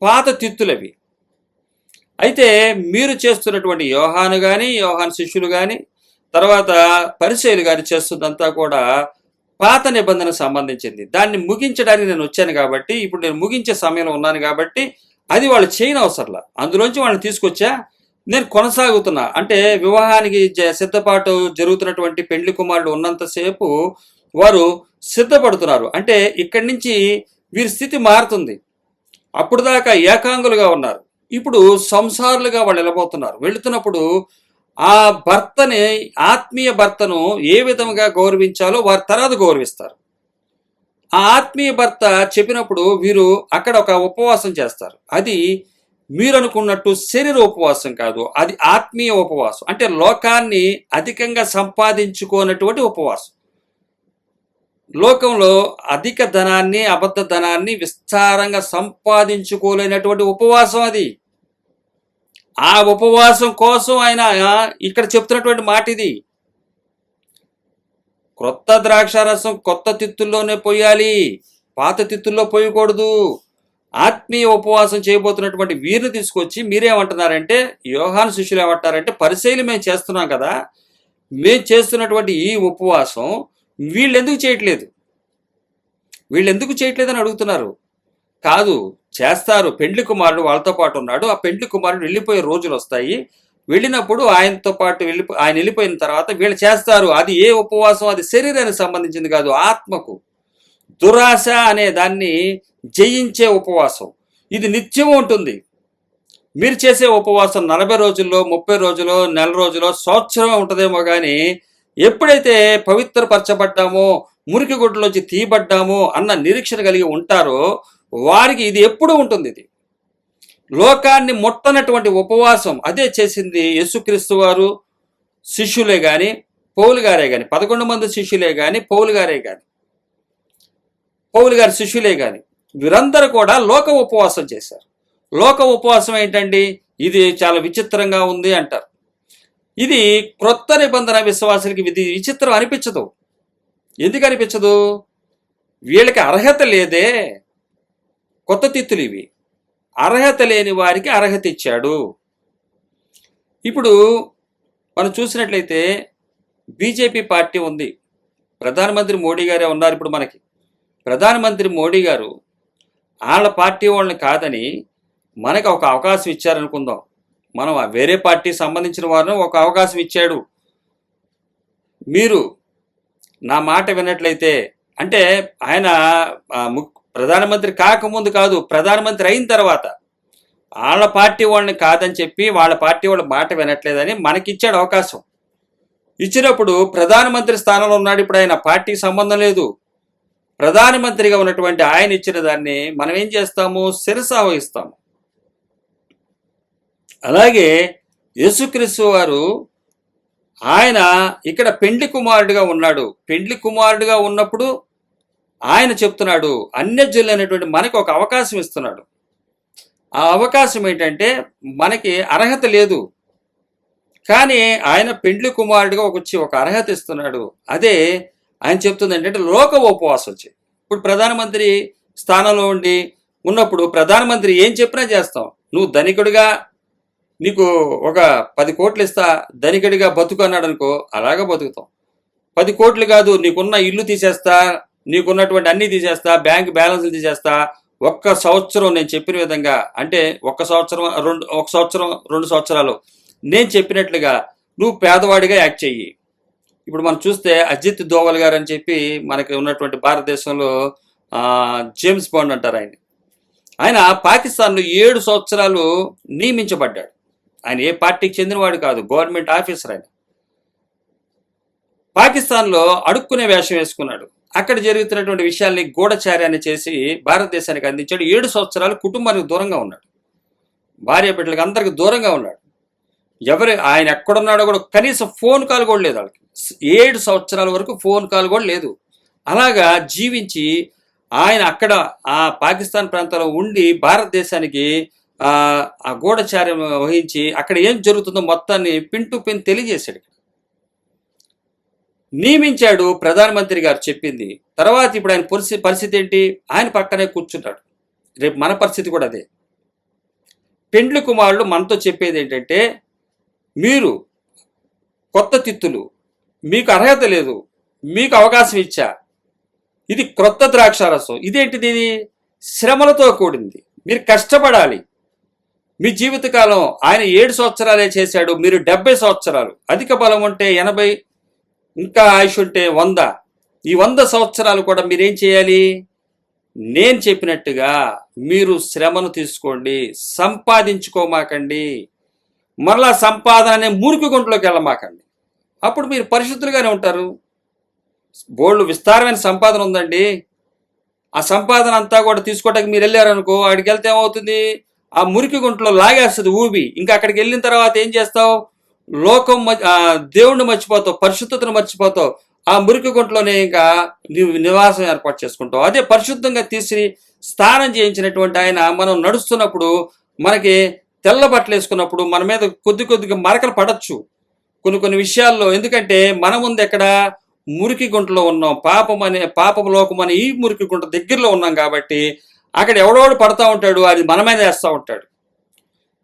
[SPEAKER 1] పాత తిత్తులవి. అయితే మీరు చేస్తున్నటువంటి యోహాను కానీ, యోహాను శిష్యులు కానీ, తర్వాత పరిచయులు కానీ చేస్తుందంతా కూడా పాత నిబంధన సంబంధించింది. దాన్ని ముగించడానికి నేను వచ్చాను కాబట్టి, ఇప్పుడు నేను ముగించే సమయంలో ఉన్నాను కాబట్టి అది వాళ్ళు చేయని అవసరంలా. అందులోంచి వాళ్ళని తీసుకొచ్చా, నేను కొనసాగుతున్నా. అంటే వివాహానికి సిద్ధపాటు జరుగుతున్నటువంటి పెండ్లి కుమారుడు ఉన్నంతసేపు వారు సిద్ధపడుతున్నారు. అంటే ఇక్కడి నుంచి వీరి స్థితి మారుతుంది. అప్పుడు దాకా ఏకాంగులుగా ఉన్నారు, ఇప్పుడు సంసారులుగా వాళ్ళు వెళ్ళబోతున్నారు. వెళుతున్నప్పుడు ఆ భర్తని, ఆత్మీయ భర్తను ఏ విధంగా గౌరవించాలో వారి తర్వాత గౌరవిస్తారు. ఆ ఆత్మీయ భర్త చెప్పినప్పుడు వీరు అక్కడ ఒక ఉపవాసం చేస్తారు. అది మీరు అనుకున్నట్టు శరీర ఉపవాసం కాదు, అది ఆత్మీయ ఉపవాసం. అంటే లోకాన్ని అధికంగా సంపాదించుకోనటువంటి ఉపవాసం. లోకంలో అధిక ధనాన్ని, అబద్ధ ధనాన్ని విస్తారంగా సంపాదించుకోలేనటువంటి ఉపవాసం అది. ఆ ఉపవాసం కోసం ఆయన ఇక్కడ చెప్తున్నటువంటి మాట ఇది. క్రొత్త ద్రాక్షారసం కొత్త తిత్తుల్లోనే పోయాలి, పాత తిత్తుల్లో పోయకూడదు. ఆత్మీయ ఉపవాసం చేయబోతున్నటువంటి వీరిని తీసుకొచ్చి మీరేమంటున్నారంటే, యోహాను శిష్యులు ఏమంటారంటే, పరిచర్యలు మేము చేస్తున్నాం కదా, మేము చేస్తున్నటువంటి ఈ ఉపవాసం వీళ్ళు ఎందుకు చేయట్లేదు అని అడుగుతున్నారు. కాదు, చేస్తారు. పెండ్లి కుమారుడు వాళ్ళతో పాటు ఉన్నాడు. ఆ పెండ్లి కుమారుడు వెళ్ళిపోయే రోజులు వస్తాయి. వెళ్ళినప్పుడు ఆయనతో పాటు ఆయన వెళ్ళిపోయిన తర్వాత వీళ్ళు చేస్తారు. అది ఏ ఉపవాసం? అది శరీరానికి సంబంధించింది కాదు, ఆత్మకు. దురాశ అనే దాన్ని జయించే ఉపవాసం. ఇది నిత్యం ఉంటుంది. మీరు చేసే ఉపవాసం 40 రోజుల్లో, 30 రోజుల్లో, నెల రోజుల్లో, సంవత్సరం ఉంటుందేమో కానీ ఎప్పుడైతే పవిత్రపరచబడ్డామో, మురికి గుడ్డలోంచి తీయబడ్డామో అన్న నిరీక్షణ కలిగి ఉంటారో వారికి ఇది ఎప్పుడు ఉంటుంది. ఇది లోకాన్ని ముట్టనటువంటి ఉపవాసం. అదే చేసింది యేసుక్రీస్తు వారు, శిష్యులే కానీ, పౌలు గారే కానీ, 11 మంది శిష్యులే కానీ, పౌలు గారి శిష్యులే కానీ, వీరందరూ కూడా లోక ఉపవాసం చేశారు. లోక ఉపవాసం ఏంటండి? ఇది చాలా విచిత్రంగా ఉంది అంటారు. ఇది క్రొత్త నిబంధన విశ్వాసులకి ఇది విచిత్రం అనిపించదు. ఎందుకు అనిపించదు? వీళ్ళకి అర్హత లేదే. కొత్త తిత్తులు ఇవి. అర్హత లేని వారికి అర్హత ఇచ్చాడు. ఇప్పుడు మనం చూసినట్లయితే బీజేపీ పార్టీ ఉంది, ప్రధానమంత్రి మోడీ గారే ఉన్నారు. ఇప్పుడు మనకి ప్రధానమంత్రి మోడీ గారు వాళ్ళ పార్టీ వాళ్ళని కాదని మనకు ఒక అవకాశం ఇచ్చారనుకుందాం. మనం వేరే పార్టీకి సంబంధించిన వారిని ఒక అవకాశం ఇచ్చాడు. మీరు నా మాట విన్నట్లయితే, అంటే ఆయన ప్రధానమంత్రి కాకముందు కాదు, ప్రధానమంత్రి అయిన తర్వాత వాళ్ళ పార్టీ వాళ్ళని కాదని చెప్పి వాళ్ళ పార్టీ వాళ్ళ మాట వినట్లేదని మనకిచ్చాడు అవకాశం. ఇచ్చినప్పుడు ప్రధానమంత్రి స్థానంలో ఉన్నాడు. ఇప్పుడు ఆయన పార్టీకి సంబంధం లేదు. ప్రధానమంత్రిగా ఉన్నటువంటి ఆయన ఇచ్చిన దాన్ని మనం ఏం చేస్తాము? శిరసావహిస్తాము. అలాగే యేసుక్రీస్తు వారు ఆయన ఇక్కడ పెండ్లి కుమారుడిగా ఉన్నాడు. పెండ్లి కుమారుడిగా ఉన్నప్పుడు ఆయన చెప్తున్నాడు, అన్యజనులైనటువంటి మనకి ఒక అవకాశం ఇస్తున్నాడు. ఆ అవకాశం ఏంటంటే మనకి అర్హత లేదు, కానీ ఆయన పెండ్లి కుమారుడిగా ఒక అర్హత ఇస్తున్నాడు. అదే ఆయన చెప్తుంది ఏంటంటే లోక ఉపవాసం వచ్చి. ఇప్పుడు ప్రధానమంత్రి స్థానంలో ఉన్నప్పుడు ప్రధానమంత్రి ఏం చెప్పినా చేస్తాం. నువ్వు ధనికుడిగా నీకు ఒక 10 కోట్లు ఇస్తా, ధనికుడిగా బతుకు అన్నాడు అనుకో, అలాగా బతుకుతాం. 10 కోట్లు కాదు, నీకున్న ఇల్లు తీసేస్తా, నీకున్నటువంటి అన్నీ తీసేస్తా, బ్యాంక్ బ్యాలెన్స్లు తీసేస్తా, 1 సంవత్సరం నేను చెప్పిన విధంగా, అంటే 1 సంవత్సరం 2 సంవత్సరాలు నేను చెప్పినట్లుగా నువ్వు పేదవాడిగా యాక్ట్ చెయ్యి. ఇప్పుడు మనం చూస్తే అజిత్ దోవల్ గారు అని చెప్పి మనకి ఉన్నటువంటి భారతదేశంలో జేమ్స్ బాండ్ అంటారు ఆయన పాకిస్తాన్లో 7 సంవత్సరాలు నియమించబడ్డాడు. ఆయన ఏ పార్టీకి చెందినవాడు కాదు, గవర్నమెంట్ ఆఫీసర్. ఆయన పాకిస్తాన్లో అడుక్కునే వేషం వేసుకున్నాడు. అక్కడ జరుగుతున్నటువంటి విషయాల్ని గూఢచార్యాన్ని చేసి భారతదేశానికి అందించాడు. 7 సంవత్సరాలు కుటుంబానికి దూరంగా ఉన్నాడు, భార్య బిడ్డలకు అందరికి దూరంగా ఉన్నాడు. ఆయన ఎక్కడున్నాడో కూడా కనీసం ఫోన్ కాల్ కూడా లేదు వాళ్ళకి. 7 సంవత్సరాల వరకు ఫోన్ కాల్ కూడా లేదు. అలాగా జీవించి ఆయన అక్కడ ఆ పాకిస్తాన్ ప్రాంతంలో ఉండి భారతదేశానికి ఆ గూఢచార్యం వహించి అక్కడ ఏం జరుగుతుందో మొత్తాన్ని పిన్ టు పిన్ తెలియజేశాడు. నియమించాడు ప్రధానమంత్రి గారు చెప్పింది. తర్వాత ఇప్పుడు ఆయన పరిస్థితి ఏంటి? ఆయన పక్కనే కూర్చుంటాడు. రేపు మన పరిస్థితి కూడా అదే. పెండ్లి కుమారుడు మనతో చెప్పేది ఏంటంటే, మీరు కొత్త తిత్తులు, మీకు అర్హత లేదు, మీకు అవకాశం ఇచ్చా, ఇది క్రొత్త ద్రాక్షారసం. ఇదేంటిది? ఇది శ్రమలతో కూడింది, మీరు కష్టపడాలి. మీ జీవితకాలం ఆయన 7 సంవత్సరాలే చేశాడు, మీరు 70 సంవత్సరాలు. అధిక బలం ఉంటే 80, ఇంకా ఆయుష్ ఉంటే 100. ఈ 100 సంవత్సరాలు కూడా మీరేం చేయాలి? నేను చెప్పినట్టుగా మీరు శ్రమను తీసుకోండి, సంపాదించుకోమాకండి. మరలా సంపాదన అనే మురికి గుంటలోకి వెళ్ళమాకండి. అప్పుడు మీరు పరిశుద్ధులుగానే ఉంటారు. బోళ్ళు విస్తారమైన సంపాదన ఉందండి, ఆ సంపాదన అంతా కూడా తీసుకోవడానికి మీరు వెళ్ళారనుకో, అక్కడికి వెళ్తే ఏమవుతుంది? ఆ మురికి గుంటలో లాగేస్తుంది ఊబి. ఇంకా అక్కడికి వెళ్ళిన తర్వాత ఏం చేస్తావు? దేవుణ్ణి మర్చిపోతావు, పరిశుద్ధతను మర్చిపోతావు. ఆ మురికి గుంటలోనే ఇంకా నీవు నివాసం ఏర్పాటు చేసుకుంటావు. అదే పరిశుద్ధంగా తీసి స్నానం చేయించినటువంటి ఆయన మనం నడుస్తున్నప్పుడు మనకి తెల్ల బట్టలు వేసుకున్నప్పుడు మన మీద కొద్దిగా మరకలు పడచ్చు కొన్ని విషయాల్లో. ఎందుకంటే మన ముందు ఎక్కడ మురికి గుంటలో ఉన్నాం, పాపం లోకం అనే ఈ మురికి గుంట దగ్గరలో ఉన్నాం కాబట్టి అక్కడ ఎవడోడు పడతా ఉంటాడు, అది మన మీద వేస్తూ ఉంటాడు.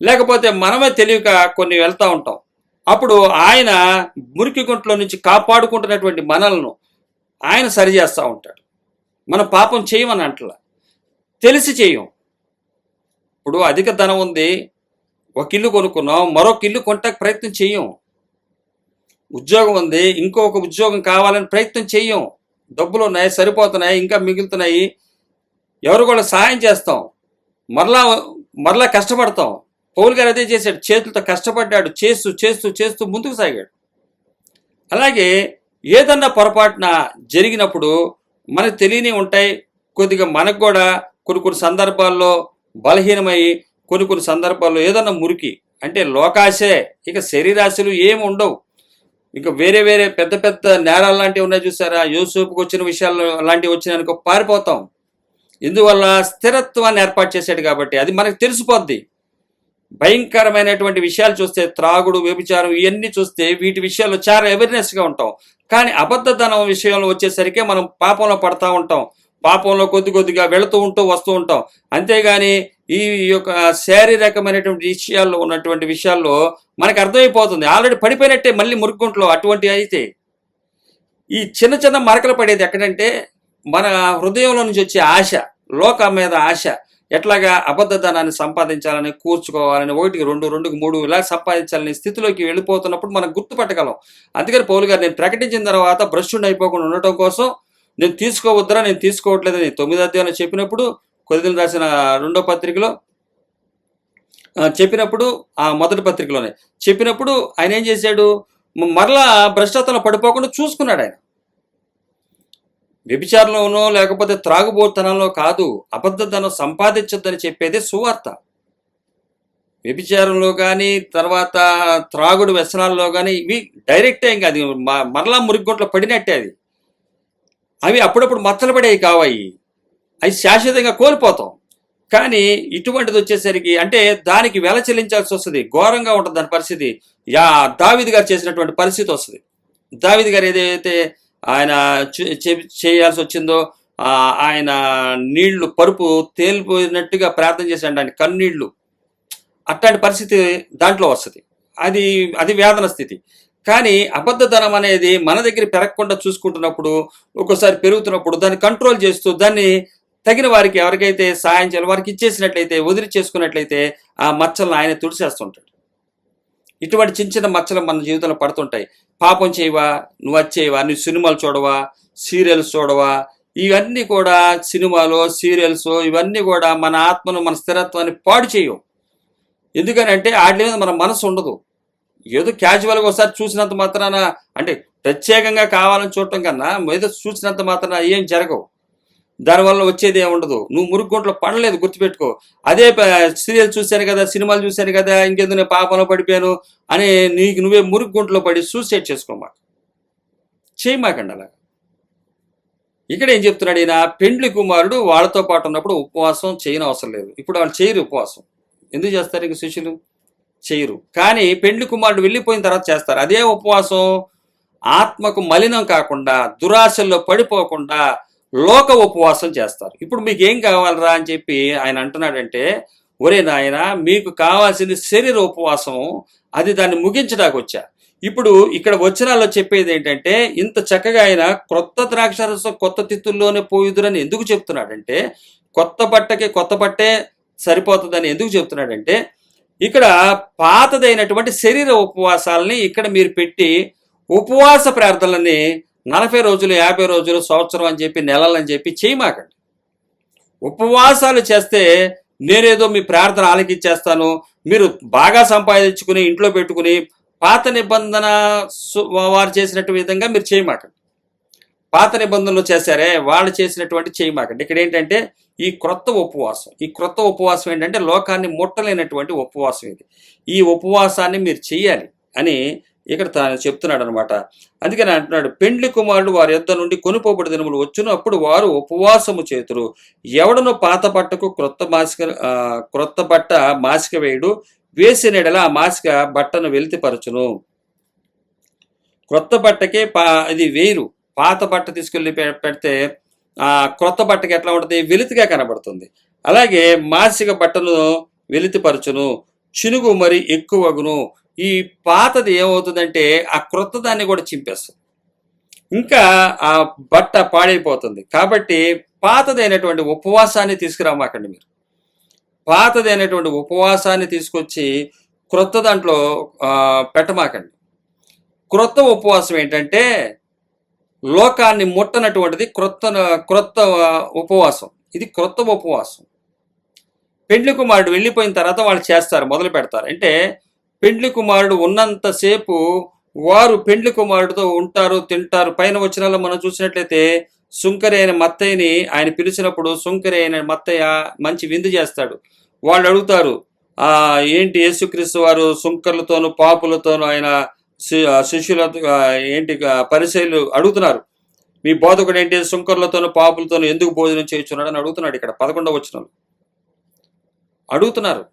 [SPEAKER 1] లేకపోతే మనమే తెలియక కొన్ని వెళ్తూ ఉంటాం. అప్పుడు ఆయన మురికి గుంటలో నుంచి కాపాడుకుంటున్నటువంటి మనలను ఆయన సరిచేస్తూ ఉంటాడు. మనం పాపం చేయమని అంటలా, తెలిసి చేయం. ఇప్పుడు అధిక ధనం ఉంది, ఒక ఇల్లు కొనుక్కున్నాం, మరొక ఇల్లు కొనటానికి ప్రయత్నం చెయ్యం. ఉద్యోగం ఉంది, ఇంకొక ఉద్యోగం కావాలని ప్రయత్నం చెయ్యం. డబ్బులు ఉన్నాయి, సరిపోతున్నాయి, ఇంకా మిగులుతున్నాయి, ఎవరు కూడా సహాయం చేస్తాం, మరలా కష్టపడతాం. పౌలు గారు అదే చేశాడు, చేతులతో కష్టపడ్డాడు, చేస్తూ ముందుకు సాగాడు. అలాగే ఏదన్నా పొరపాటున జరిగినప్పుడు మనకు తెలియని ఉంటాయి. కొద్దిగా మనకు కూడా కొన్ని సందర్భాల్లో బలహీనమై, కొన్ని సందర్భాల్లో ఏదన్నా మురికి అంటే లోకాశే, ఇక శరీరాశలు ఏమి ఉండవు. ఇంకా వేరే పెద్ద నేరాలు లాంటివి ఉన్నాయి చూసారా? యోసేపుకు వచ్చిన విషయాలు లాంటివి వచ్చినాయనుకో పారిపోతాం. ఇందువల్ల స్థిరత్వాన్ని ఏర్పాటు చేశాడు కాబట్టి అది మనకు తెలిసిపోద్ది. భయంకరమైనటువంటి విషయాలు చూస్తే, త్రాగుడు, వ్యభిచారం, ఇవన్నీ చూస్తే వీటి విషయాల్లో చాలా అవేర్నెస్గా ఉంటాం. కానీ అబద్ధధనం విషయంలో వచ్చేసరికి మనం పాపంలో పడతా ఉంటాం. పాపంలో కొద్దిగా వస్తూ ఉంటాం. అంతేగాని ఈ యొక్క శారీరకమైనటువంటి విషయాల్లో ఉన్నటువంటి విషయాల్లో మనకు అర్థమైపోతుంది, ఆల్రెడీ పడిపోయినట్టే మళ్ళీ మురుగుంట్లో. అటువంటి అయితే ఈ చిన్న మరకలు పడేది ఎక్కడంటే మన హృదయంలో నుంచి వచ్చే ఆశ, లోకం మీద ఆశ. ఎట్లాగా అబద్ధధనాన్ని సంపాదించాలని, కూర్చుకోవాలని, 1, 2, 2, 3 ఇలా సంపాదించాలని స్థితిలోకి వెళ్ళిపోతున్నప్పుడు మనం గుర్తుపట్టగలం. అందుకని పౌలు గారు నేను ప్రకటించిన తర్వాత భ్రష్టుని అయిపోకుండా ఉండటం కోసం నేను తీసుకోవద్దురా, నేను తీసుకోవట్లేదని 9వ అధ్యాయంలో చెప్పినప్పుడు, కొరింథీయులకు రాసిన 2వ పత్రికలో చెప్పినప్పుడు, ఆ మొదటి పత్రికలోనే చెప్పినప్పుడు ఆయన ఏం చేశాడు, మరలా భ్రష్టత్వంలో పడిపోకుండా చూసుకున్నాడు ఆయన. వ్యభిచారంలోనో లేకపోతే త్రాగుబోతనంలో కాదు, అబద్ధతనం సంపాదించొద్దని చెప్పేది సువార్త. వ్యభిచారంలో కానీ, తర్వాత త్రాగుడు వ్యసనాల్లో కానీ, ఇవి డైరెక్టే, ఇంకా అది మరలా మురిగొంట్లో పడినట్టే. అవి అప్పుడప్పుడు మచ్చలు పడేవి కావయి, అవి శాశ్వతంగా కోల్పోతాం. కానీ ఇటువంటిది వచ్చేసరికి అంటే దానికి వెల చెల్లించాల్సి వస్తుంది, ఘోరంగా ఉంటుంది దాని పరిస్థితి. దావీదు గారు చేసినటువంటి పరిస్థితి వస్తుంది. దావీదు గారు ఏదైతే ఆయన చేయాల్సి వచ్చిందో, ఆయన నీళ్లు పరుపు తేలిపోయినట్టుగా ప్రార్థన చేశాడు, ఆయన కన్నీళ్లు, అట్లాంటి పరిస్థితి దాంట్లో వస్తుంది. అది వేదన స్థితి. కానీ అబద్ధధనం అనేది మన దగ్గర పెరగకుండా చూసుకుంటున్నప్పుడు, ఒక్కోసారి పెరుగుతున్నప్పుడు దాన్ని కంట్రోల్ చేస్తూ, దాన్ని తగిన వారికి ఎవరికైతే సాయం చేయాలి వారికి ఇచ్చేసినట్లయితే, వదిలి చేసుకున్నట్లయితే ఆ మచ్చలను ఆయన తుడిచేస్తుంటాడు. ఇటువంటి చిన్న చిన్న మచ్చలు మన జీవితంలో పడుతుంటాయి. పాపం చేయవా, నువ్వు వచ్చేవా, నువ్వు సినిమాలు చూడవా, సీరియల్స్ చూడవా, ఇవన్నీ కూడా సినిమాలు సీరియల్స్ ఇవన్నీ కూడా మన ఆత్మను, మన స్థిరత్వాన్ని పాడు చేయవు. ఎందుకనంటే వాటి మీద మన మనసు ఉండదు. ఏదో క్యాజువల్గా ఒకసారి చూసినంత మాత్రాన, అంటే ప్రత్యేకంగా కావాలని చూడటం కన్నా ఏదో చూసినంత మాత్రాన ఏం జరగవు, దానివల్ల వచ్చేది ఏమి ఉండదు. నువ్వు మురుగుంట్లో పడలేదు, గుర్తుపెట్టుకో. అదే సీరియల్ చూశాను కదా, సినిమాలు చూశాను కదా, ఇంకెందుకు నేను పాపంలో పడిపోయాను అని నీకు నువ్వే మురుగుంట్లో పడి సూసైడ్ చేసుకోమాక, చేయమాకండి అలా. ఇక్కడ ఏం చెప్తున్నాడు ఈయన, పెండ్లి కుమారుడు వాళ్ళతో పాటు ఉన్నప్పుడు ఉపవాసం చేయని అవసరం లేదు. ఇప్పుడు వాళ్ళు చేయరు ఉపవాసం. ఎందుకు చేస్తారు? ఇంక శిష్యులు చేయరు. కానీ పెండ్లి కుమారుడు వెళ్ళిపోయిన తర్వాత చేస్తారు. అదే ఉపవాసం ఆత్మకు మలినం కాకుండా, దురాశల్లో పడిపోకుండా లోక ఉపవాసం చేస్తారు. ఇప్పుడు మీకు ఏం కావాలరా అని చెప్పి ఆయన అంటున్నాడంటే, ఒరే నాయన, మీకు కావాల్సింది శరీర ఉపవాసం, అది దాన్ని ముగించడానికి వచ్చా. ఇప్పుడు ఇక్కడ వచనాల్లో చెప్పేది ఏంటంటే, ఇంత చక్కగా ఆయన క్రొత్త ద్రాక్షారసం కొత్త తిత్తుల్లోనే పోయుదురని ఎందుకు చెప్తున్నాడంటే, కొత్త బట్టకి కొత్త బట్టే సరిపోతుందని ఎందుకు చెప్తున్నాడంటే, ఇక్కడ పాతదైనటువంటి శరీర ఉపవాసాలని ఇక్కడ మీరు పెట్టి ఉపవాస ప్రార్థనలని 40 రోజులు, 50 రోజులు, సంవత్సరం అని చెప్పి, నెలలని చెప్పి చేయమాకండి. ఉపవాసాలు చేస్తే నేనేదో మీ ప్రార్థన ఆలకించేస్తాను, మీరు బాగా సంపాదించుకుని ఇంట్లో పెట్టుకుని పాత నిబంధన వారు చేసినట్టు విధంగా మీరు చేయమాకండి. పాత నిబంధనలు చేశారే వాళ్ళు చేసినటువంటి చేయమాకండి. ఇక్కడ ఏంటంటే ఈ క్రొత్త ఉపవాసం ఏంటంటే లోకాన్ని ముట్టలేనటువంటి ఉపవాసం ఇది. ఈ ఉపవాసాన్ని మీరు చెయ్యాలి అని ఇక్కడ తాను చెప్తున్నాడు అనమాట. అందుకని అంటున్నాడు, పెండ్లి కుమారుడు వారి యొద్ద నుండి కొనుపోబడి దినములు వచ్చును, అప్పుడు వారు ఉపవాసము చేతురు. ఎవడను పాత బట్టకు క్రొత్త బట్ట మాసిక వేయుడు, వేసిన ఎడల ఆ మాసిక బట్టను వెలితిపరచును. క్రొత్త బట్టకే ఇది వేరు. పాత బట్ట తీసుకెళ్ళి పెడితే ఆ క్రొత్త బట్టకి ఎట్లా ఉంటుంది, వెలితిగా కనబడుతుంది. అలాగే మాసిక బట్టను వెలితిపరచును, చినుగు మరి ఎక్కువగును. ఈ పాతది ఏమవుతుందంటే ఆ క్రొత్త దాన్ని కూడా చింపేస్తుంది, ఇంకా ఆ బట్ట పాడైపోతుంది. కాబట్టి పాతదైనటువంటి ఉపవాసాన్ని తీసుకురామాకండి. మీరు పాతదైనటువంటి ఉపవాసాన్ని తీసుకొచ్చి క్రొత్త దాంట్లో పెట్టమాకండి. క్రొత్త ఉపవాసం ఏంటంటే లోకాన్ని ముట్టనటువంటిది క్రొత్త ఉపవాసం. ఇది క్రొత్త ఉపవాసం. పెండ్లి కుమారుడు వెళ్ళిపోయిన తర్వాత వాళ్ళు చేస్తారు, మొదలు పెడతారు. అంటే పెండ్లి కుమారుడు ఉన్నంతసేపు వారు పెండ్లి కుమారుడితో ఉంటారు, తింటారు. పైన వచనాల్లో మనం చూసినట్లయితే సుంకరి అయిన మత్తయ్యని ఆయన పిలిచినప్పుడు సుంకరి అయిన మత్తయ్య మంచి విందు చేస్తాడు. వాళ్ళు అడుగుతారు, ఏంటి యేసుక్రీస్తు వారు సుంకర్లతోనూ పాపులతోనూ ఆయన శిష్యుల ఏంటి పరిచయులు అడుగుతున్నారు, మీ బోధకుడు ఏంటి సుంకర్లతోనూ పాపులతోనూ ఎందుకు భోజనం చేయించున్నాడు అని అడుగుతున్నాడు. ఇక్కడ 11వ వచనం అడుగుతున్నారు,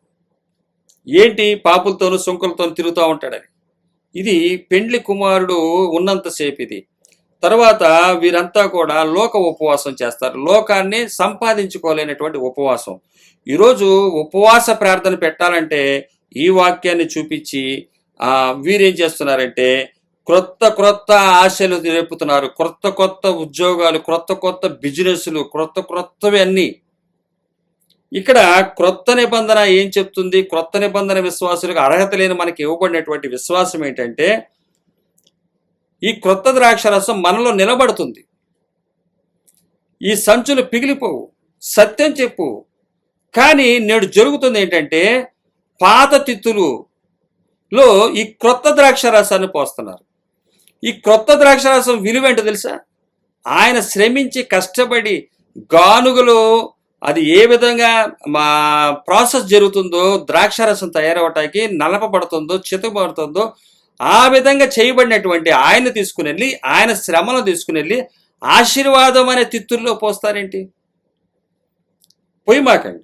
[SPEAKER 1] ఏంటి పాపులతోనూ సుంకర్లతోనూ తిరుగుతూ ఉంటాడని. ఇది పెండ్లి కుమారుడు ఉన్నంతసేపు ఇది. తర్వాత వీరంతా కూడా లోక ఉపవాసం చేస్తారు, లోకాన్ని సంపాదించుకోలేనటువంటి ఉపవాసం. ఈరోజు ఉపవాస ప్రార్థన పెట్టాలంటే ఈ వాక్యాన్ని చూపించి వీరేం చేస్తున్నారంటే క్రొత్త ఆశలు రేపుతున్నారు, కొత్త ఉద్యోగాలు, కొత్త బిజినెస్లు, క్రొత్తవి అన్నీ. ఇక్కడ క్రొత్త నిబంధన ఏం చెప్తుంది? క్రొత్త నిబంధన విశ్వాసులకు అర్హత లేని మనకి ఇవ్వబడినటువంటి విశ్వాసం ఏంటంటే ఈ క్రొత్త ద్రాక్షరసం మనలో నిలబడుతుంది. ఈ సంచులు పిగిలిపోవు. సత్యం చెప్పు. కానీ నేడు జరుగుతుంది ఏంటంటే పాత తిత్తులులో ఈ క్రొత్త ద్రాక్ష రసాన్ని పోస్తున్నారు. ఈ క్రొత్త ద్రాక్ష రసం విలువ ఏంటో తెలుసా? ఆయన శ్రమించి కష్టపడి గానుగలో అది ఏ విధంగా మా ప్రాసెస్ జరుగుతుందో, ద్రాక్షారసం తయారవటానికి నలపబడుతుందో, చితకబడుతుందో, ఆ విధంగా చేయబడినటువంటి ఆయన తీసుకుని వెళ్ళి, ఆయన శ్రమను తీసుకుని వెళ్ళి ఆశీర్వాదం అనే తిత్తుల్లో పోస్తారేంటి? పోయిమాకండి.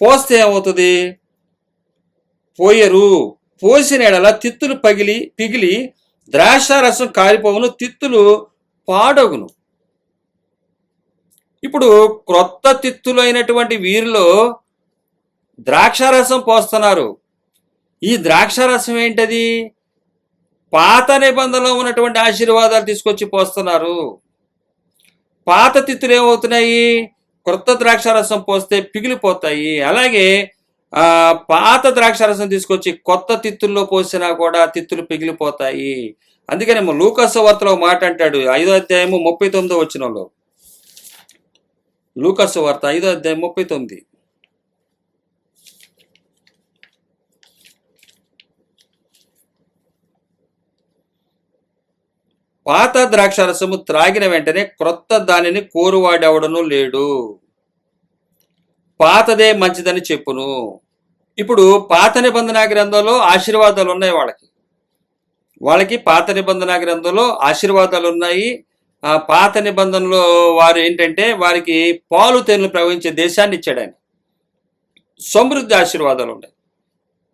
[SPEAKER 1] పోస్తే ఏమవుతుంది? పోయరు. పోసిన ఎడల తిత్తులు పిగిలి ద్రాక్షారసం కారిపోవును, తిత్తులు పాడగును. ఇప్పుడు క్రొత్త తిత్తులైనటువంటి వీరిలో ద్రాక్షారసం పోస్తున్నారు. ఈ ద్రాక్షారసం ఏంటది? పాత నిబంధనలో ఉన్నటువంటి ఆశీర్వాదాలు తీసుకొచ్చి పోస్తున్నారు. పాత తిత్తులు ఏమవుతున్నాయి? క్రొత్త ద్రాక్షారసం పోస్తే పిగిలిపోతాయి. అలాగే పాత ద్రాక్షారసం తీసుకొచ్చి కొత్త తిత్తుల్లో పోసినా కూడా తిత్తులు పిగిలిపోతాయి. అందుకని లూకాసు వార్తలో మాట అంటాడు, 5వ అధ్యాయము 39వ వచనంలో. లూకాసు వార్త 5వ అధ్యాయం 39. పాత ద్రాక్షారసము త్రాగిన వెంటనే క్రొత్త దానిని కోరువాడెవడను లేడు, పాతదే మంచిదని చెప్పును. ఇప్పుడు పాత నిబంధన గ్రంథంలో ఆశీర్వాదాలు ఉన్నాయి. వాళ్ళకి పాత నిబంధన గ్రంథంలో ఆశీర్వాదాలు ఉన్నాయి. ఆ పాత నిబంధనలో వారు ఏంటంటే వారికి పాలు తేనెలు ప్రవహించే దేశాన్ని ఇచ్చాడు ఆయన. సమృద్ధి ఆశీర్వాదాలు ఉన్నాయి.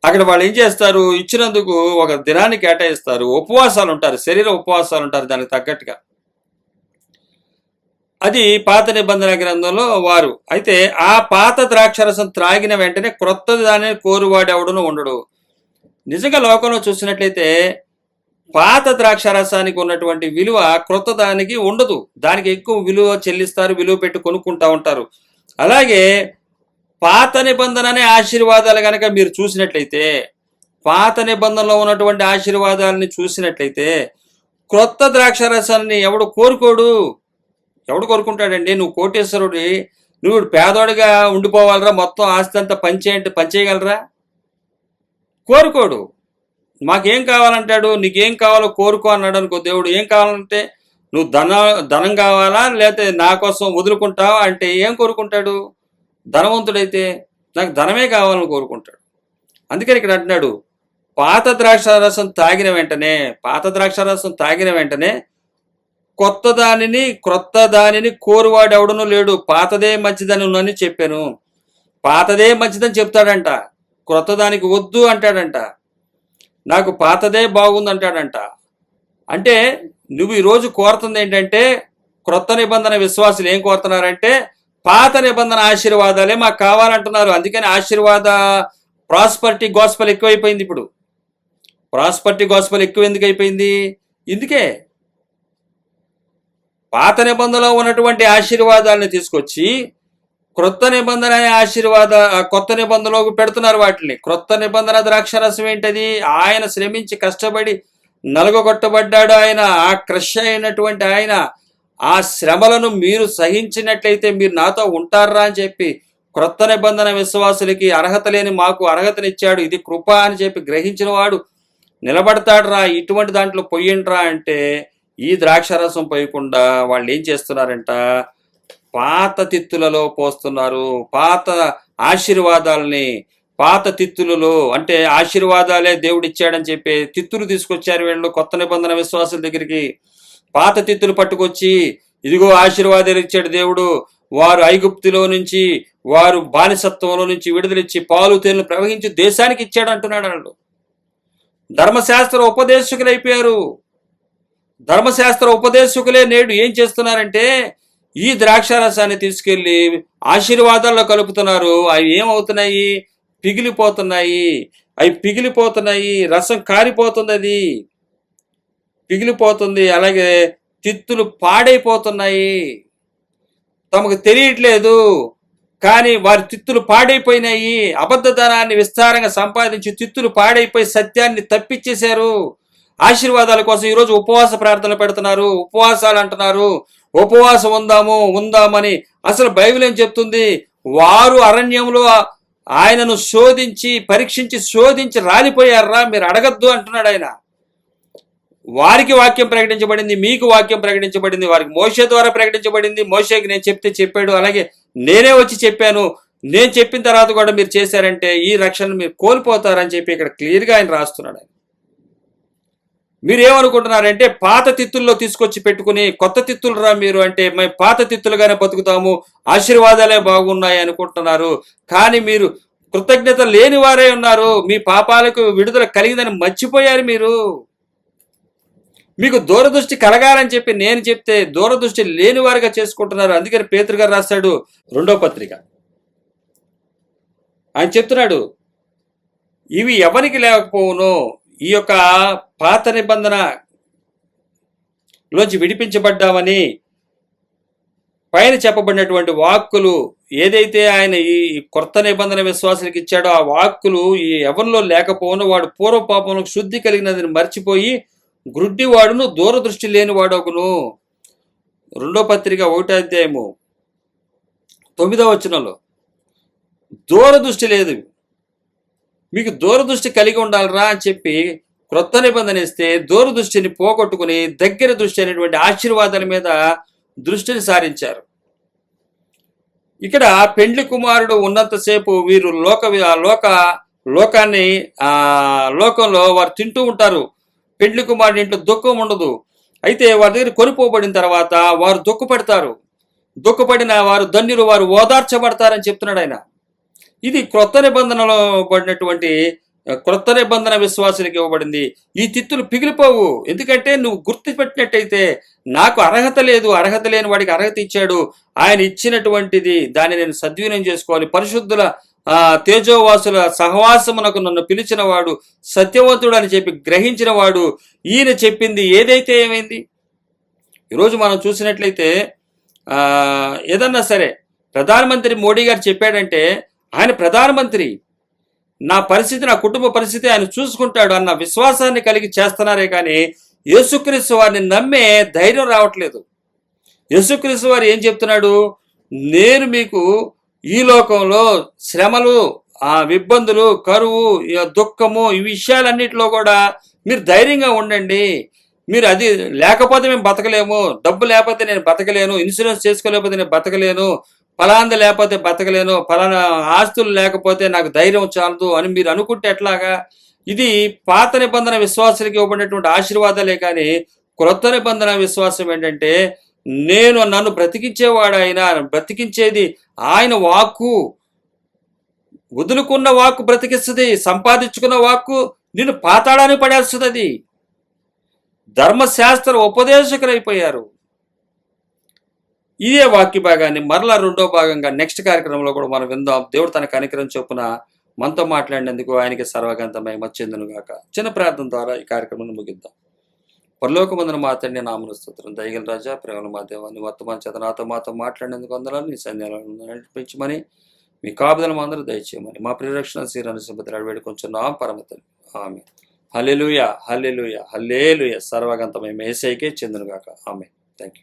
[SPEAKER 1] అక్కడ వాళ్ళు ఏం చేస్తారు? ఇచ్చినందుకు ఒక దినాన్ని కేటాయిస్తారు, ఉపవాసాలు ఉంటారు, శరీర ఉపవాసాలు ఉంటారు దానికి తగ్గట్టుగా. అది పాత నిబంధన గ్రంథంలో వారు. అయితే ఆ పాత ద్రాక్షరసం త్రాగిన వెంటనే క్రొత్త దానిని కోరువాడెవడును ఉండడు. నిజంగా లోకంలో చూసినట్లయితే పాత ద్రాక్షరసానికి ఉన్నటువంటి విలువ క్రొత్త దానికి ఉండదు. దానికి ఎక్కువ విలువ చెల్లిస్తారు, విలువ పెట్టి కొనుక్కుంటా ఉంటారు. అలాగే పాత నిబంధన అనే ఆశీర్వాదాలు కనుక మీరు చూసినట్లయితే, పాత నిబంధనలో ఉన్నటువంటి ఆశీర్వాదాలని చూసినట్లయితే క్రొత్త ద్రాక్షరసాన్ని ఎవడు కోరుకుంటాడండి? నువ్వు కోటేశ్వరుడి, నువ్వు పేదోడిగా ఉండిపోవాలరా, మొత్తం ఆస్తి అంతా పంచేయగలరా? కోరుకోడు. మాకేం కావాలంటాడు? నీకేం కావాలో కోరుకో అన్నాడు అనుకో దేవుడు. ఏం కావాలంటే నువ్వు ధనం కావాలా, లేకపోతే నా కోసం వదులుకుంటావా అంటే ఏం కోరుకుంటాడు? ధనవంతుడైతే నాకు ధనమే కావాలని కోరుకుంటాడు. అందుకని ఇక్కడ అంటున్నాడు, పాత ద్రాక్షారసం తాగిన వెంటనే క్రొత్త దానిని కోరువాడెవడను లేడు, పాతదే మంచిదని ఉన్నని చెప్పాను. పాతదే మంచిదని చెప్తాడంట, క్రొత్త దానికి వద్దు అంటాడంట, నాకు పాతదే బాగుంది అంటాడంట. అంటే నువ్వు ఈరోజు కోరుతుంది ఏంటంటే, క్రొత్త నిబంధన విశ్వాసులు ఏం కోరుతున్నారంటే పాత నిబంధన ఆశీర్వాదాలే మాకు కావాలంటున్నారు. అందుకని ఆశీర్వాద ప్రాస్పరిటీ గోస్పెల్ ఎక్కువైపోయింది. ఇప్పుడు ప్రాస్పరిటీ గోస్పెల్ ఎక్కువ ఎందుకు అయిపోయింది? ఇందుకే పాత నిబంధనలో ఉన్నటువంటి ఆశీర్వాదాలను తీసుకొచ్చి క్రొత్త నిబంధన కొత్త నిబంధనలోకి పెడుతున్నారు వాటిని. క్రొత్త నిబంధన ద్రాక్షరసం ఏంటది? ఆయన శ్రమించి కష్టపడి నలగొట్టబడ్డాడు ఆయన, ఆ క్రష్ అయినటువంటి ఆయన. ఆ శ్రమలను మీరు సహించినట్లయితే మీరు నాతో ఉంటారా అని చెప్పి క్రొత్త నిబంధన విశ్వాసులకి అర్హత లేని మాకు అర్హతనిచ్చాడు, ఇది కృప అని చెప్పి గ్రహించిన వాడు నిలబడతాడురా. ఇటువంటి దాంట్లో పొయ్యిండ్రా అంటే ఈ ద్రాక్షరసం పోయకుండా వాళ్ళు ఏం చేస్తున్నారంట? పాత తిత్తులలో పోస్తున్నారు. పాత ఆశీర్వాదాలని పాత తిత్తులలో, అంటే ఆశీర్వాదాలే దేవుడు ఇచ్చాడని చెప్పి తిత్తులు తీసుకొచ్చారు వీళ్ళు కొత్త నిబంధన విశ్వాసుల దగ్గరికి. పాత తిత్తులు పట్టుకొచ్చి ఇదిగో ఆశీర్వాదాలు ఇచ్చాడు దేవుడు, వారు ఐగుప్తులో నుంచి, వారు బానిసత్వంలో నుంచి విడుదలిచ్చి పాలు తేనెలు ప్రవహించి దేశానికి ఇచ్చాడు అంటున్నాడు. వాళ్ళు ధర్మశాస్త్ర ఉపదేశకులు అయిపోయారు. ధర్మశాస్త్ర ఉపదేశకులే నేడు ఏం చేస్తున్నారంటే ఈ ద్రాక్షారసాన్ని తీసుకెళ్లి ఆశీర్వాదాల్లో కలుపుతున్నారు. అవి ఏమవుతున్నాయి? పిగిలిపోతున్నాయి. రసం కారిపోతుంది, అది పిగిలిపోతుంది. అలాగే తిత్తులు పాడైపోతున్నాయి. తమకు తెలియట్లేదు, కానీ వారి తిత్తులు పాడైపోయినాయి. అబద్ధధనాన్ని విస్తారంగా సంపాదించి తిత్తులు పాడైపోయి సత్యాన్ని తప్పిచ్చేశారు. ఆశీర్వాదాల కోసం ఈరోజు ఉపవాస ప్రార్థనలు పెడుతున్నారు, ఉపవాసాలు అంటున్నారు, ఉపవాసం ఉందామని. అసలు బైబిల్ ఏం చెప్తుంది? వారు అరణ్యంలో ఆయనను పరీక్షించి శోధించి రాలిపోయారా, మీరు అడగద్దు అంటున్నాడు ఆయన. వారికి వాక్యం ప్రకటించబడింది, మీకు వాక్యం ప్రకటించబడింది, వారికి మోషే ద్వారా ప్రకటించబడింది. మోషేకి నేను చెప్తే చెప్పాడు, అలాగే నేనే వచ్చి చెప్పాను. నేను చెప్పిన తర్వాత కూడా మీరు చేశారంటే ఈ రక్షణ మీరు కోల్పోతారని చెప్పి ఇక్కడ క్లియర్గా ఆయన రాస్తున్నాడు. మీరేమనుకుంటున్నారంటే పాత తిత్తుల్లో తీసుకొచ్చి పెట్టుకుని కొత్త తిత్తులు రా మీరు అంటే మేము పాత తిత్తులుగానే బతుకుతాము, ఆశీర్వాదాలే బాగున్నాయి అనుకుంటున్నారు. కానీ మీరు కృతజ్ఞత లేని వారే ఉన్నారు. మీ పాపాలకు విడుదల కలిగిందని మర్చిపోయారు. మీకు దూరదృష్టి కలగాలని చెప్పి నేను చెప్తే దూరదృష్టి లేని వారిగా చేసుకుంటున్నారు. అందుకని పేతురు గారు రాస్తాడు 2వ పత్రిక, ఆయన చెప్తున్నాడు, ఇవి ఎవరికి లేకపోవునో ఈ యొక్క పాత నిబంధన లోంచి విడిపించబడ్డామని పైన చెప్పబడినటువంటి వాక్కులు ఏదైతే ఆయన ఈ కొత్త నిబంధన విశ్వాసానికి ఇచ్చాడో ఆ వాక్కులు ఈ ఎవరిలో లేకపోవునో వాడు పూర్వ పాపంలో శుద్ధి కలిగినదని మర్చిపోయి గ్రుడ్డివాడును దూరదృష్టి లేని వాడొకను. 2వ పత్రిక 1వ అధ్యాయము 9వ వచనంలో దూరదృష్టి లేదు, మీకు దూరదృష్టి కలిగి ఉండాలిరా అని చెప్పి క్రొత్త నిబంధన ఇస్తే దూరదృష్టిని పోగొట్టుకుని దగ్గర దృష్టి అనేటువంటి ఆశీర్వాదాల మీద దృష్టిని సారించారు. ఇక్కడ పెండ్లి కుమారుడు ఉన్నంతసేపు వీరు లోకాన్ని లోకంలో వారు తింటూ ఉంటారు. పెండ్లి కుమారుడు ఇంట్లో దుఃఖం ఉండదు. అయితే వారి దగ్గర కొనిపోబడిన తర్వాత వారు దుఃఖపడిన వారు ధన్యులు, వారు ఓదార్చబడతారని చెప్తున్నాడు ఆయన. ఇది క్రొత్త నిబంధనలో పడినటువంటి క్రొత్త నిబంధన విశ్వాసానికి ఇవ్వబడింది. ఈ తిత్తులు పిగిలిపోవు. ఎందుకంటే నువ్వు గుర్తుపెట్టినట్టయితే నాకు అర్హత లేని వాడికి అర్హత ఇచ్చాడు. ఆయన ఇచ్చినటువంటిది దాన్ని నేను సద్వినియోగం చేసుకోవాలి. పరిశుద్ధుల తేజోవాసుల సహవాసమునకు నన్ను పిలిచిన వాడు సత్యవంతుడు అని చెప్పి గ్రహించిన వాడు. ఈయన చెప్పింది ఏదైతే ఏమైంది? ఈరోజు మనం చూసినట్లయితే ఏదన్నా సరే ప్రధానమంత్రి మోడీ గారు చెప్పాడంటే ఆయన ప్రధానమంత్రి, నా కుటుంబ పరిస్థితి ఆయన చూసుకుంటాడు అన్న విశ్వాసాన్ని కలిగి చేస్తున్నారే కానీ యేసుక్రీస్తు వారిని నమ్మే ధైర్యం రావట్లేదు. యేసుక్రీస్తు వారు ఏం చెప్తున్నాడు? నేను మీకు ఈ లోకంలో శ్రమలు, ఇబ్బందులు, కరువు, దుఃఖము, ఈ విషయాలన్నిటిలో కూడా మీరు ధైర్యంగా ఉండండి. మీరు అది లేకపోతే మేము బతకలేము, డబ్బు లేకపోతే నేను బతకలేను, ఇన్సూరెన్స్ చేసుకోలేకపోతే నేను బతకలేను, ఫలాంది లేకపోతే బతకలేను, ఫలానా ఆస్తులు లేకపోతే నాకు ధైర్యం చాలదు అని మీరు అనుకుంటే ఎట్లాగా? ఇది పాత నిబంధన విశ్వాసానికి ఇవ్వబడినటువంటి ఆశీర్వాదాలే కానీ క్రొత్త నిబంధన విశ్వాసం ఏంటంటే నన్ను బ్రతికించేవాడు ఆయన, బ్రతికించేది ఆయన వాక్కు. వదులుకున్న వాక్కు బ్రతికిస్తుంది, సంపాదించుకున్న వాక్కు నిన్ను పాతాళాన్ని పడేస్తుంది. అది ధర్మశాస్త్ర ఉపదేశకులైపోయారు. ఇదే వాక్య భాగాన్ని మరలా 2వ భాగంగా నెక్స్ట్ కార్యక్రమంలో కూడా మనం విందాం. దేవుడు తన కనికరం చొప్పున మనతో మాట్లాడినందుకు ఆయనకి సర్వగంత మహిమ చెందును గాక. చిన్న ప్రార్థన ద్వారా ఈ కార్యక్రమాన్ని ముగిద్దాం. పరలోకమందున మా తండ్రి నామమున స్తోత్రం. దయగల రాజా, ప్రేమల మా దేవాన్ని వర్తమాన చేత మాతో మాట్లాడినందుకు వందనాలు. నీ సన్నిధానాలను నడిపించమని, మీ కాపుదల అందరూ దయచేయమని మా ప్రియరక్షణ శ్రీరాని సుభద్రాడు వేడుకొంచున్నాం పరమతండ్రి. ఆమె. హల్లెలూయా, హల్లెలూయా, హల్లెలూయా. సర్వగంత మహిమ యేసయ్యకే చెందును గాక. ఆమె.